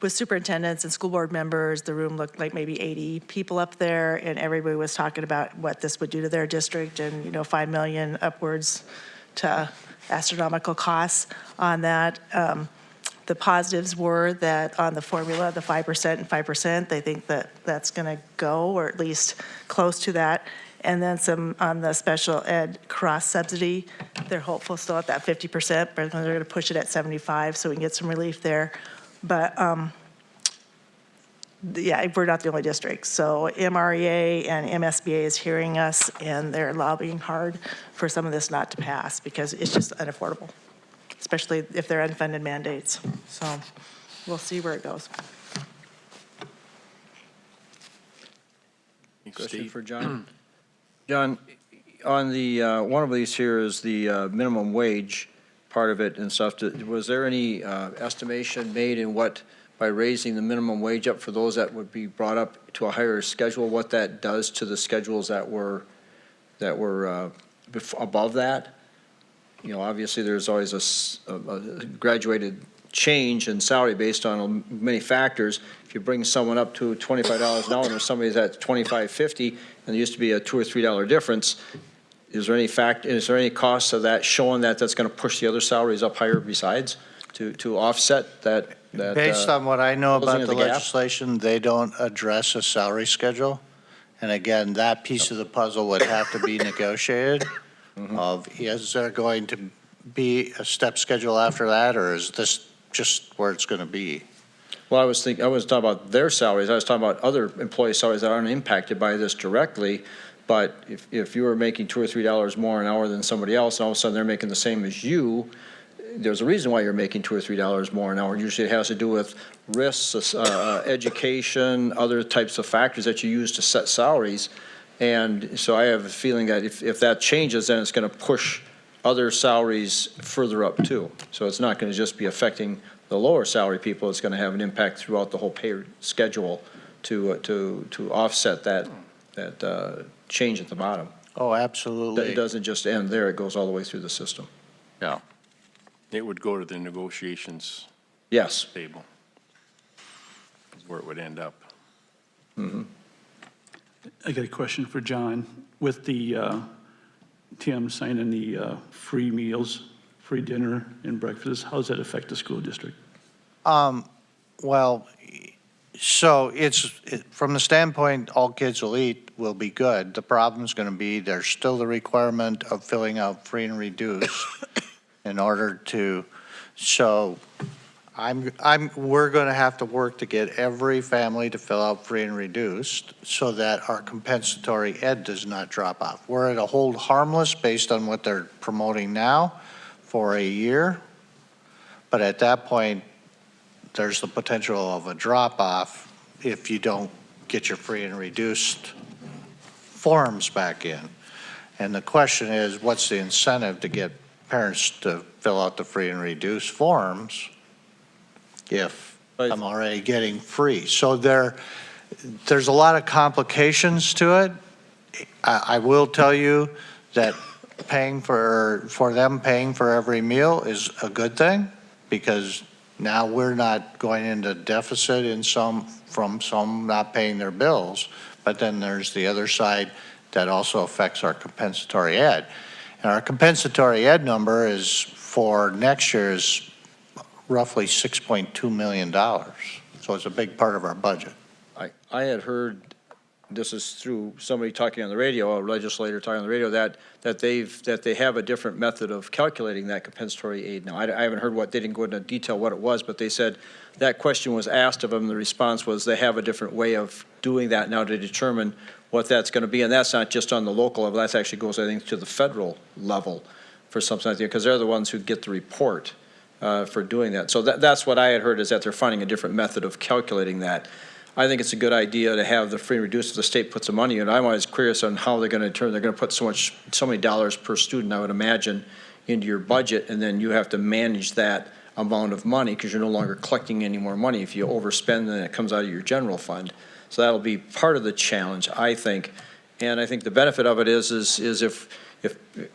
Speaker 2: with superintendents and school board members, the room looked like maybe 80 people up there, and everybody was talking about what this would do to their district, and, $5 million upwards to astronomical costs on that. The positives were that on the formula, the 5% and 5%, they think that that's going to go, or at least close to that. And then some on the special ed cross subsidy, they're hopeful still at that 50%, but they're going to push it at 75, so we can get some relief there. But yeah, we're not the only district. So MREA and MSBA is hearing us, and they're lobbying hard for some of this not to pass because it's just unaffordable, especially if they're unfunded mandates. So we'll see where it goes.
Speaker 4: Question for John. John, on the, one of these here is the minimum wage part of it and stuff. Was there any estimation made in what, by raising the minimum wage up for those that would be brought up to a higher schedule, what that does to the schedules that were above that? Obviously there's always a graduated change in salary based on many factors. If you bring someone up to $25 an hour and somebody's at $25.50 and there used to be a $2 or $3 difference, is there any cost of that showing that that's going to push the other salaries up higher besides to offset that?
Speaker 8: Based on what I know
Speaker 4: closing
Speaker 8: about
Speaker 4: of
Speaker 8: the
Speaker 4: the gap?
Speaker 8: legislation, they don't address a salary schedule. And again, that piece of the puzzle would have to be negotiated. Is there going to be a step schedule after that, or is this just where it's going to be?
Speaker 4: Well, I was talking about their salaries. I was talking about other employee salaries that aren't impacted by this directly. But if you were making $2 or $3 more an hour than somebody else, and all of a sudden they're making the same as you, there's a reason why you're making $2 or $3 more an hour. Usually it has to do with risks, education, other types of factors that you use to set salaries. And so I have a feeling that if that changes, then it's going to push other salaries further up too. So it's not going to just be affecting the lower salary people. It's going to have an impact throughout the whole pay schedule to offset that change at the bottom.
Speaker 8: Oh, absolutely.
Speaker 4: It doesn't just end there. It goes all the way through the system.
Speaker 8: Yeah.
Speaker 1: It would go to the negotiations
Speaker 4: Yes.
Speaker 1: table, is where it would end up.
Speaker 3: I got a question for John. With the, Tim signing the free meals, free dinner and breakfast, how does that affect the school district?
Speaker 8: Well, so from the standpoint, all kids will eat will be good. The problem's going to be there's still the requirement of filling out free and reduced in order to, so we're going to have to work to get every family to fill out free and reduced so that our compensatory ed does not drop off. We're at a hold harmless based on what they're promoting now for a year. But at that point, there's the potential of a drop off if you don't get your free and reduced forms back in. And the question is, what's the incentive to get parents to fill out the free and reduced forms if
Speaker 4: Right.
Speaker 8: I'm already getting free. So there's a lot of complications to it. I will tell you that paying for them paying for every meal is a good thing, because now we're not going into deficit from some not paying their bills, but then there's the other side that also affects our compensatory ed. And our compensatory ed number is, for next year, is roughly $6.2 million. So it's a big part of our budget.
Speaker 4: I had heard, this is through somebody talking on the radio, a legislator talking on the radio, that they have a different method of calculating that compensatory aid now. I haven't heard they didn't go into detail what it was, but they said that question was asked of them, the response was they have a different way of doing that now to determine what that's going to be, and that's not just on the local level, that actually goes, I think, to the federal level for something like that, because they're the ones who get the report for doing that. So that's what I had heard, is that they're finding a different method of calculating that. I think it's a good idea to have the free and reduced if the state puts some money in. I'm always curious on how they're going to determine, they're going to put so many dollars per student, I would imagine, into your budget, and then you have to manage that amount of money because you're no longer collecting any more money. If you overspend, then it comes out of your general fund. So that'll be part of the challenge, I think. And I think the benefit of it is if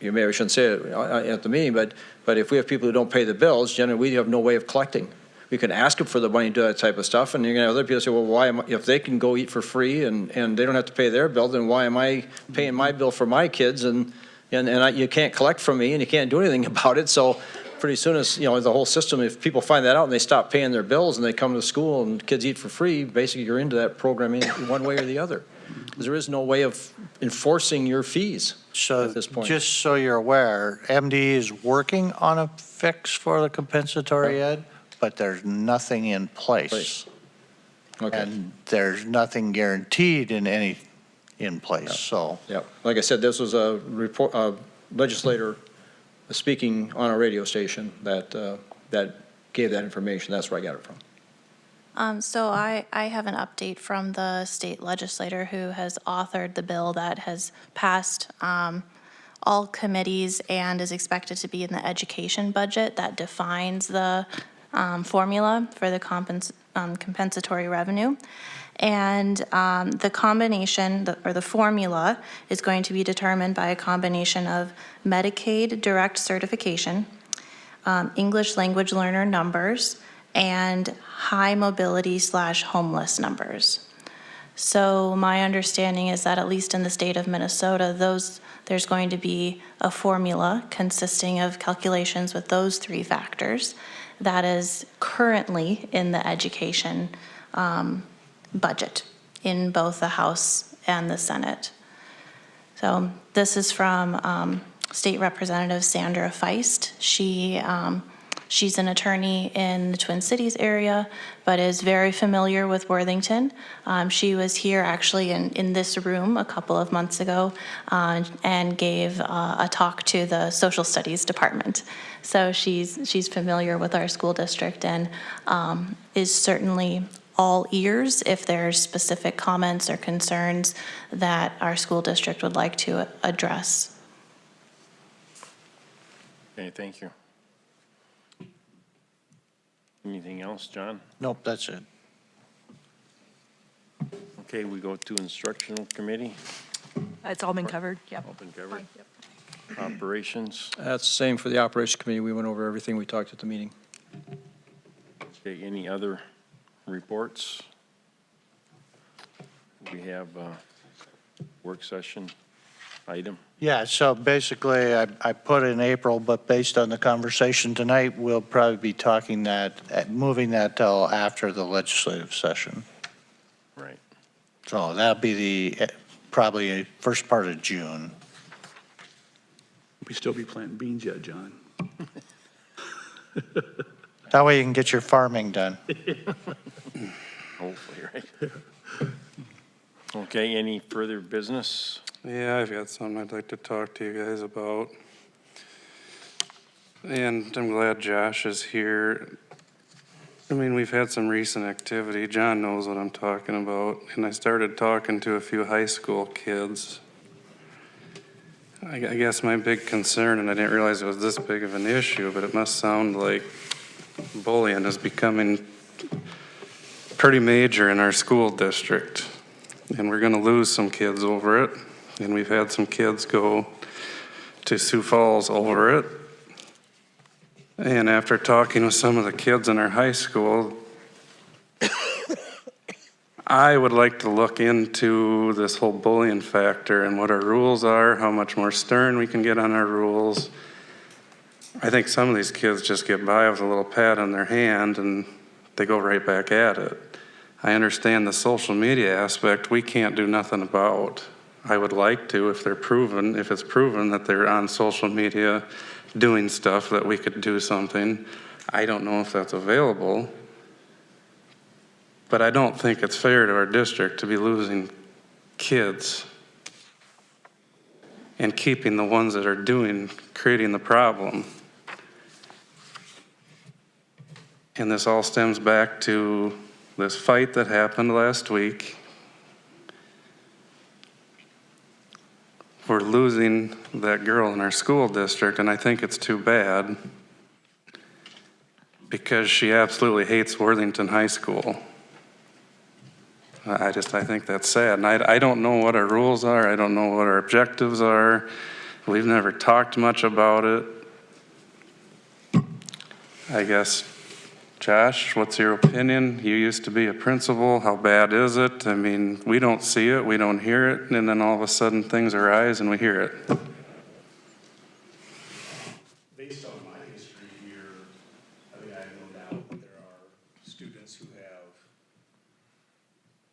Speaker 4: you maybe I shouldn't say it at the meeting, but if we have people who don't pay the bills, generally we have no way of collecting. We can ask them for the money to do that type of stuff, and you're going to have other people say, well, if they can go eat for free and they don't have to pay their bill, then why am I paying my bill for my kids? And you can't collect from me and you can't do anything about it. So pretty soon, as the whole system, if people find that out and they stop paying their bills and they come to school and kids eat for free, basically you're into that program in one way or the other. Because there is no way of enforcing your fees
Speaker 8: So
Speaker 4: at this point.
Speaker 8: just so you're aware, MD is working on a fix for the compensatory ed, but there's nothing in place.
Speaker 4: Okay.
Speaker 8: And there's nothing guaranteed in place, so.
Speaker 4: Yeah, like I said, this was a legislator speaking on a radio station that gave that information. That's where I got it from.
Speaker 9: So I have an update from the state legislator who has authored the bill that has passed all committees and is expected to be in the education budget that defines the formula for the compensatory revenue. And the combination, or the formula, is going to be determined by a combination of Medicaid direct certification, English language learner numbers, and high mobility / homeless numbers. So my understanding is that at least in the state of Minnesota, there's going to be a formula consisting of calculations with those three factors that is currently in the education budget in both the House and the Senate. So this is from State Representative Sandra Feist. She's an attorney in the Twin Cities area, but is very familiar with Worthington. She was here actually in this room a couple of months ago and gave a talk to the social studies department. So she's familiar with our school district and is certainly all ears if there's specific comments or concerns that our school district would like to address.
Speaker 1: Okay, thank you. Anything else, John?
Speaker 8: Nope, that's it.
Speaker 1: Okay, we go to instructional committee,
Speaker 2: It's all been covered, yep.
Speaker 1: open covered. Operations,
Speaker 4: That's the same for the Operations Committee. We went over everything we talked at the meeting.
Speaker 1: okay, any other reports? We have a work session item.
Speaker 8: Yeah, so basically, I put in April, but based on the conversation tonight, we'll probably be talking moving that till after the legislative session.
Speaker 1: Right.
Speaker 8: So that'll be probably first part of June.
Speaker 3: We still be planting beans yet, John?
Speaker 8: That way you can get your farming done.
Speaker 1: Hopefully, right? Okay, any further business?
Speaker 5: Yeah, I've got something I'd like to talk to you guys about. And I'm glad Josh is here. I mean, we've had some recent activity. John knows what I'm talking about. And I started talking to a few high school kids. I guess my big concern, and I didn't realize it was this big of an issue, but it must sound like bullying is becoming pretty major in our school district, and we're gonna lose some kids over it. And we've had some kids go to Sioux Falls over it. And after talking with some of the kids in our high school, I would like to look into this whole bullying factor and what our rules are, how much more stern we can get on our rules. I think some of these kids just get by with a little pat on their hand and they go right back at it. I understand the social media aspect we can't do nothing about. I would like to if it's proven that they're on social media doing stuff that we could do something. I don't know if that's available, but I don't think it's fair to our district to be losing kids and keeping the ones that are creating the problem. And this all stems back to this fight that happened last week. We're losing that girl in our school district, and I think it's too bad because she absolutely hates Worthington High School. I think that's sad. And I don't know what our rules are. I don't know what our objectives are. We've never talked much about it. I guess, Josh, what's your opinion? You used to be a principal. How bad is it? I mean, we don't see it, we don't hear it, and then all of a sudden things arise and we hear it.
Speaker 10: Based on my history here, I mean, I have no doubt that there are students who have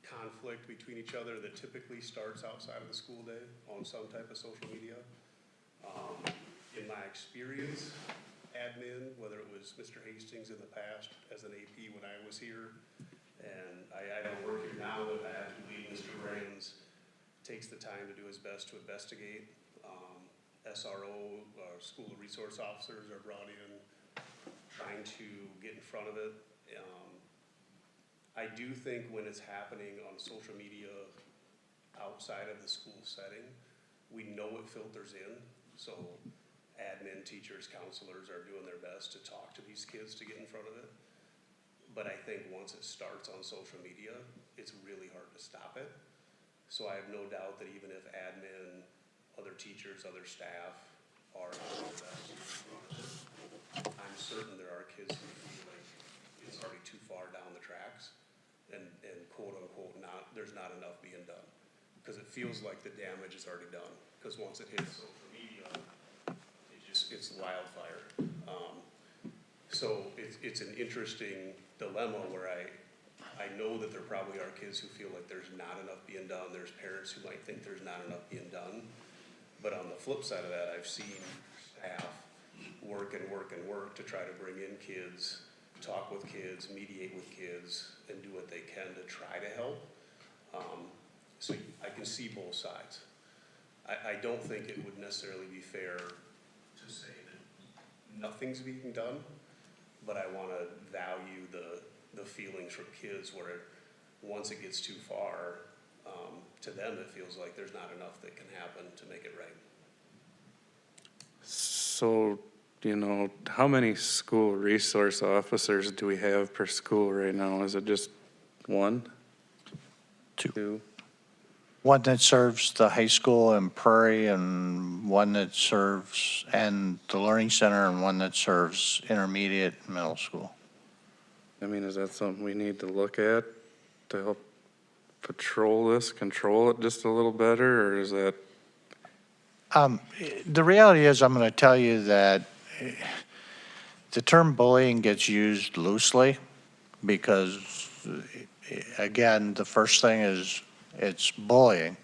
Speaker 10: conflict between each other that typically starts outside of the school day on some type of social media. In my experience, admin, whether it was Mr. Hastings in the past as an AP when I was here, and I don't work here now, but I have to lead Mr. Brands, takes the time to do his best to investigate. SRO, school resource officers are brought in, trying to get in front of it. I do think when it's happening on social media outside of the school setting, we know it filters in, so admin, teachers, counselors are doing their best to talk to these kids to get in front of it. But I think once it starts on social media, it's really hard to stop it. So I have no doubt that even if admin, other teachers, other staff are doing their best, I'm certain there are kids who feel like it's already too far down the tracks and quote unquote there's not enough being done. Because it feels like the damage is already done. Because once it hits social media, it's wildfire. So it's an interesting dilemma where I know that there probably are kids who feel like there's not enough being done. There's parents who might think there's not enough being done. But on the flip side of that, I've seen staff work to try to bring in kids, talk with kids, mediate with kids, and do what they can to try to help. So I can see both sides. I don't think it would necessarily be fair to say that nothing's being done, but I want to value the feelings from kids where once it gets too far, to them it feels like there's not enough that can happen to make it right.
Speaker 5: So, how many school resource officers do we have per school right now? Is it just one? Two?
Speaker 8: One that serves the high school and Prairie, and one that serves, and the Learning Center, and one that serves intermediate and middle school.
Speaker 5: I mean, is that something we need to look at to help control it just a little better, or is that?
Speaker 8: The reality is, I'm going to tell you that the term bullying gets used loosely because, again, the first thing is it's bullying.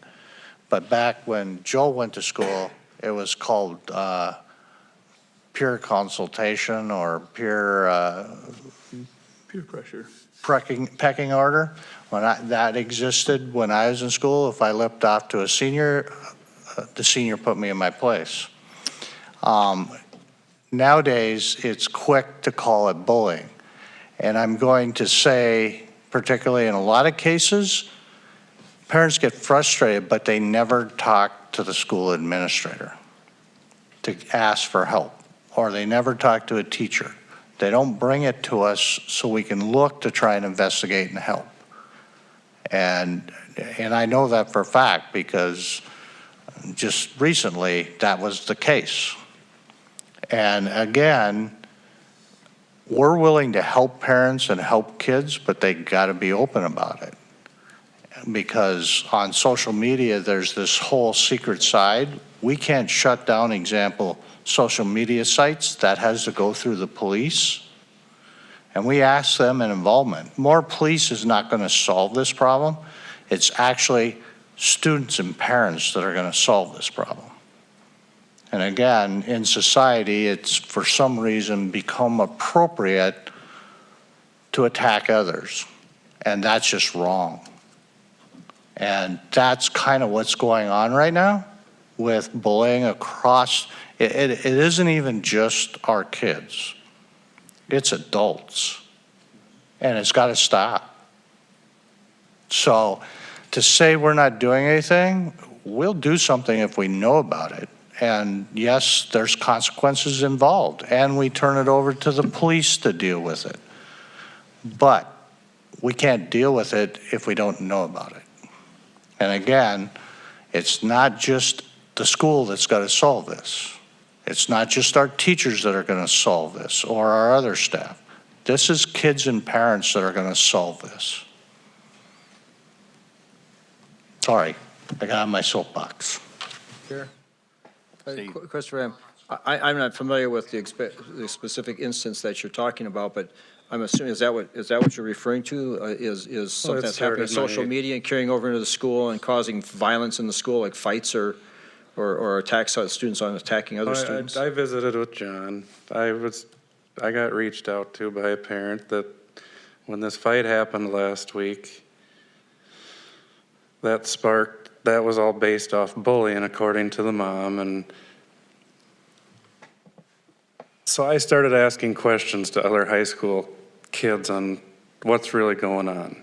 Speaker 8: But back when Joel went to school, it was called peer consultation or peer
Speaker 3: pressure.
Speaker 8: pecking order. That existed when I was in school. If I lipped off to a senior, the senior put me in my place. Nowadays, it's quick to call it bullying. And I'm going to say, particularly in a lot of cases, parents get frustrated, but they never talk to the school administrator to ask for help, or they never talk to a teacher. They don't bring it to us so we can look to try and investigate and help. And I know that for a fact because just recently that was the case. And again, we're willing to help parents and help kids, but they got to be open about it. Because on social media, there's this whole secret side. We can't shut down, example, social media sites. That has to go through the police. And we ask them an involvement. More police is not going to solve this problem. It's actually students and parents that are going to solve this problem. And again, in society, it's for some reason become appropriate to attack others. And that's just wrong. And that's kind of what's going on right now with bullying across. It isn't even just our kids. It's adults. And it's got to stop. So to say we're not doing anything, we'll do something if we know about it. And yes, there's consequences involved, and we turn it over to the police to deal with it. But we can't deal with it if we don't know about it. And again, it's not just the school that's got to solve this. It's not just our teachers that are going to solve this or our other staff. This is kids and parents that are going to solve this. Sorry, I got on my soapbox.
Speaker 4: Sure. Christopher, I'm not familiar with the specific instance that you're talking about, but I'm assuming, is that what you're referring to? Is something that's happening on social media and carrying over into the school and causing violence in the school, like fights or attacks on students on attacking other students?
Speaker 5: I visited with John. I got reached out to by a parent that when this fight happened last week, that was all based off bullying, according to the mom. And so I started asking questions to other high school kids on what's really going on.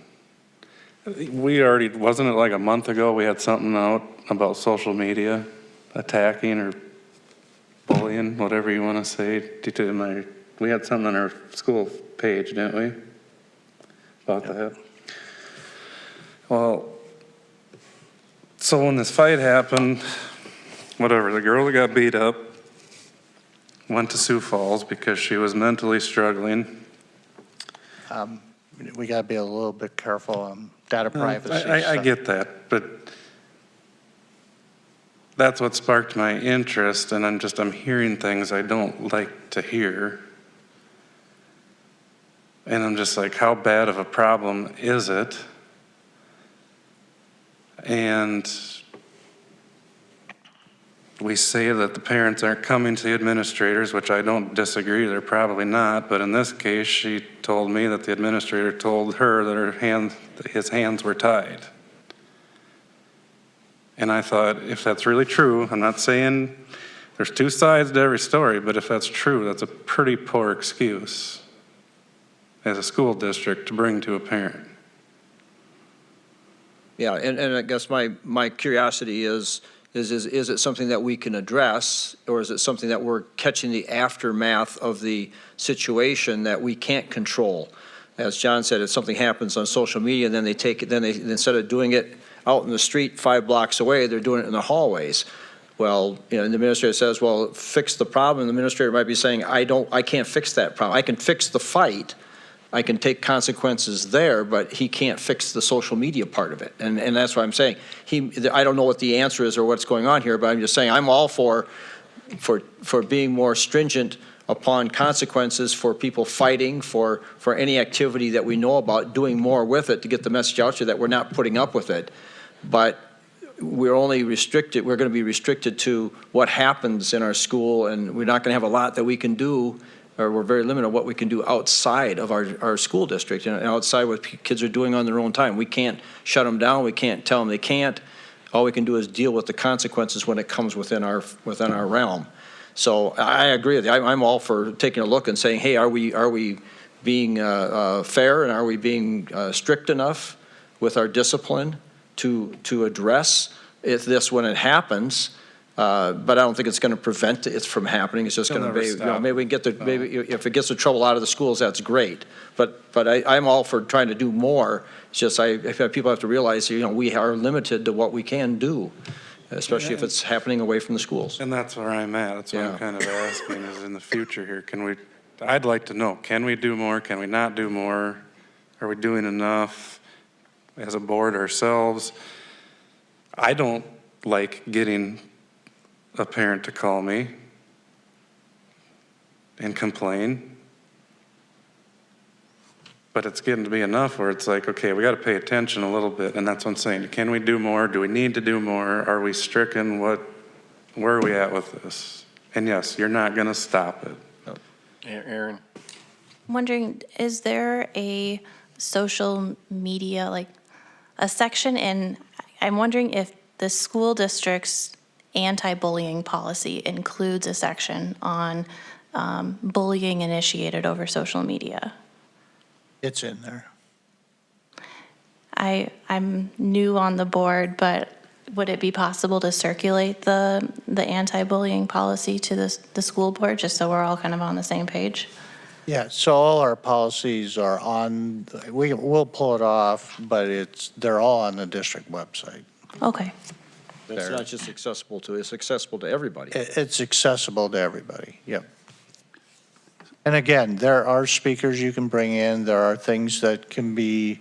Speaker 5: Wasn't it like a month ago, we had something out about social media attacking or bullying, whatever you want to say. We had something on our school page, didn't we? About that. Well, so when this fight happened, whatever, the girl that got beat up went to Sioux Falls because she was mentally struggling.
Speaker 8: We got to be a little bit careful on data privacy.
Speaker 5: I get that, but that's what sparked my interest, and I'm hearing things I don't like to hear. And I'm just like, how bad of a problem is it? And we say that the parents aren't coming to the administrators, which I don't disagree, they're probably not, but in this case, she told me that the administrator told her that his hands were tied. And I thought, if that's really true, I'm not saying there's two sides to every story, but if that's true, that's a pretty poor excuse as a school district to bring to a parent.
Speaker 4: Yeah, and I guess my curiosity is it something that we can address, or is it something that we're catching the aftermath of the situation that we can't control? As John said, if something happens on social media, and then they take it, instead of doing it out in the street 5 blocks away, they're doing it in the hallways. Well, and the administrator says, well, fix the problem. And the administrator might be saying, I can't fix that problem. I can fix the fight. I can take consequences there, but he can't fix the social media part of it. And that's what I'm saying. I don't know what the answer is or what's going on here, but I'm just saying I'm all for being more stringent upon consequences for people fighting, for any activity that we know about, doing more with it to get the message out there that we're not putting up with it. But we're only restricted, we're going to be restricted to what happens in our school, and we're not going to have a lot that we can do, or we're very limited on what we can do outside of our school district and outside what kids are doing on their own time. We can't shut them down. We can't tell them they can't. All we can do is deal with the consequences when it comes within our realm. So I agree with you. I'm all for taking a look and saying, hey, are we being fair, and are we being strict enough with our discipline to address this when it happens? But I don't think it's going to prevent it from happening. It's just
Speaker 5: It'll
Speaker 4: going to
Speaker 5: never
Speaker 4: be, maybe
Speaker 5: stop.
Speaker 4: we can get the, maybe if it gets the trouble out of the schools, that's great. But I'm all for trying to do more. It's just people have to realize, we are limited to what we can do, especially if it's happening away from the schools.
Speaker 5: And that's where I'm at. That's what
Speaker 4: Yeah.
Speaker 5: I'm kind of asking is in the future here, I'd like to know, can we do more? Can we not do more? Are we doing enough as a board ourselves? I don't like getting a parent to call me and complain. But it's getting to be enough where it's like, okay, we got to pay attention a little bit. And that's what I'm saying. Can we do more? Do we need to do more? Are we stricken? Where are we at with this? And yes, you're not going to stop it.
Speaker 1: Aaron?
Speaker 9: I'm wondering, is there a social media, like a section I'm wondering if the school district's anti-bullying policy includes a section on bullying initiated over social media.
Speaker 8: It's in there.
Speaker 9: I'm new on the board, but would it be possible to circulate the anti-bullying policy to the school board, just so we're all kind of on the same page?
Speaker 8: Yeah, so all our policies are we'll pull it off, but they're all on the district website.
Speaker 9: Okay.
Speaker 4: It's not just accessible it's accessible to everybody.
Speaker 8: It's accessible to everybody, yep. And again, there are speakers you can bring in, there are things that can be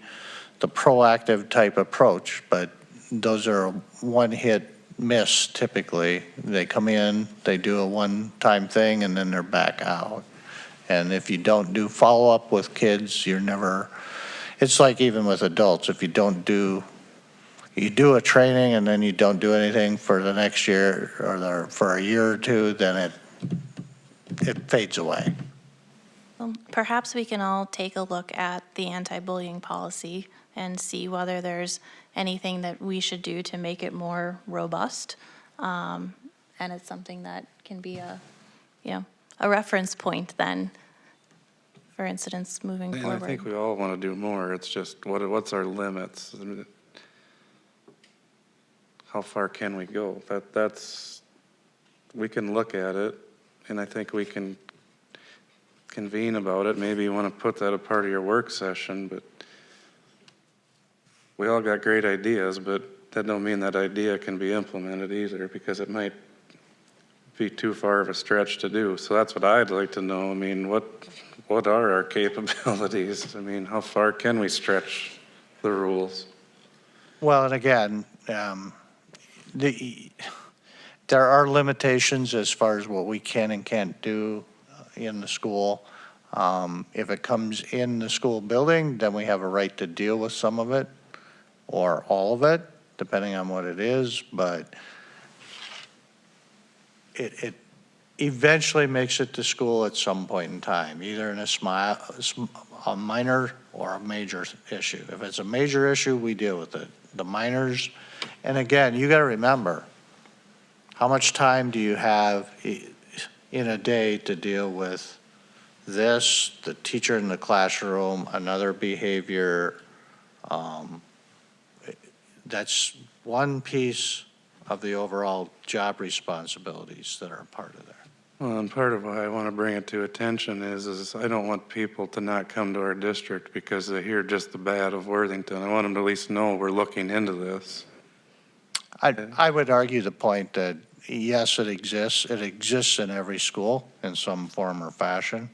Speaker 8: the proactive type approach, but those are one-hit miss typically. They come in, they do a one-time thing, and then they're back out. And if you don't do follow-up with kids, it's like even with adults, if you do a training and then you don't do anything for the next year or for a year or two, then it fades away.
Speaker 9: Well, perhaps we can all take a look at the anti-bullying policy and see whether there's anything that we should do to make it more robust. And it's something that can be a reference point then for incidents moving
Speaker 5: And
Speaker 9: forward.
Speaker 5: I think we all want to do more. It's just, what's our limits? I mean, how far can we go? We can look at it, and I think we can convene about it. Maybe you want to put that a part of your work session, but we all got great ideas, but that don't mean that idea can be implemented either, because it might be too far of a stretch to do. So that's what I'd like to know. I mean, what are our capabilities? I mean, how far can we stretch the rules?
Speaker 8: Well, and again, there are limitations as far as what we can and can't do in the school. If it comes in the school building, then we have a right to deal with some of it or all of it, depending on what it is, but it eventually makes it to school at some point in time, either in a minor or a major issue. If it's a major issue, we deal with it. The minors, and again, you got to remember, how much time do you have in a day to deal with this, the teacher in the classroom, another behavior? That's one piece of the overall job responsibilities that are a part of there.
Speaker 5: Well, and part of why I want to bring it to attention is I don't want people to not come to our district because they hear just the bad of Worthington. I want them to at least know we're looking into this.
Speaker 8: I would argue the point that, yes, it exists. It exists in every school in some form or fashion.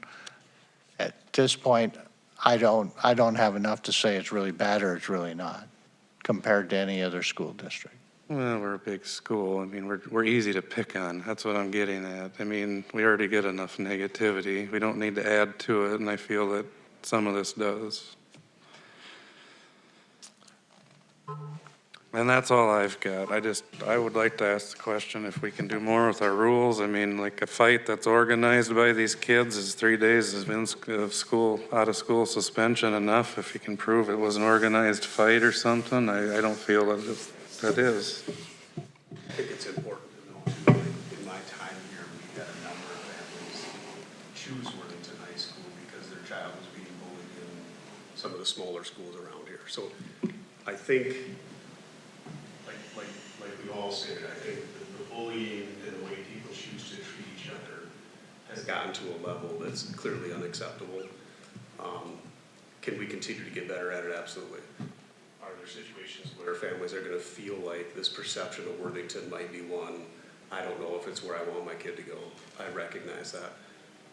Speaker 8: At this point, I don't have enough to say it's really bad or it's really not, compared to any other school district.
Speaker 5: Well, we're a big school. I mean, we're easy to pick on. That's what I'm getting at. I mean, we already get enough negativity. We don't need to add to it, and I feel that some of this does. And that's all I've got. I would like to ask the question if we can do more with our rules. I mean, like a fight that's organized by these kids is 3 days of school, out of school suspension enough? If you can prove it was an organized fight or something, I don't feel that is.
Speaker 10: I think it's important to know, too, like, in my time here, we had a number of families choose Worthington High School because their child was being bullied in some of the smaller schools around here. So I think, like we all said, I think the bullying has gotten to a level that's clearly unacceptable. Can we continue to get better at it? Absolutely. Are there situations where families are gonna feel like this perception of Worthington might be one? I don't know if it's where I want my kid to go. I recognize that.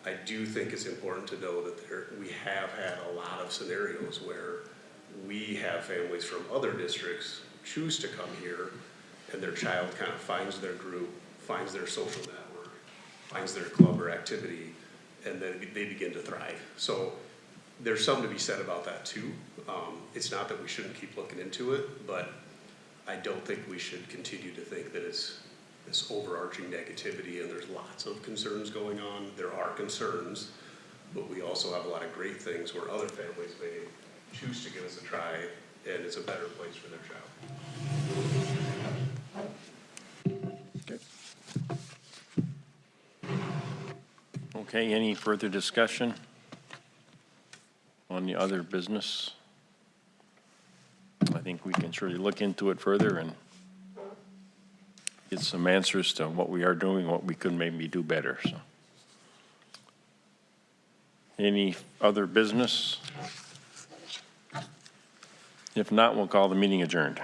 Speaker 10: I do think it's important to know that we have had a lot of scenarios where we have families from other districts choose to come here, and their child kind of finds their group, finds their social network, finds their club or activity, and then they begin to thrive. So there's something to be said about that too. It's not that we shouldn't keep looking into it, but I don't think we should continue to think that it's this overarching negativity and there's lots of concerns going on. There are concerns, but we also have a lot of great things where other families may choose to give us a try, and it's a better place for their child.
Speaker 1: Okay, any further discussion on the other business? I think we can surely look into it further and get some answers to what we are doing, what we could maybe do better, so. Any other business? If not, we'll call the meeting adjourned.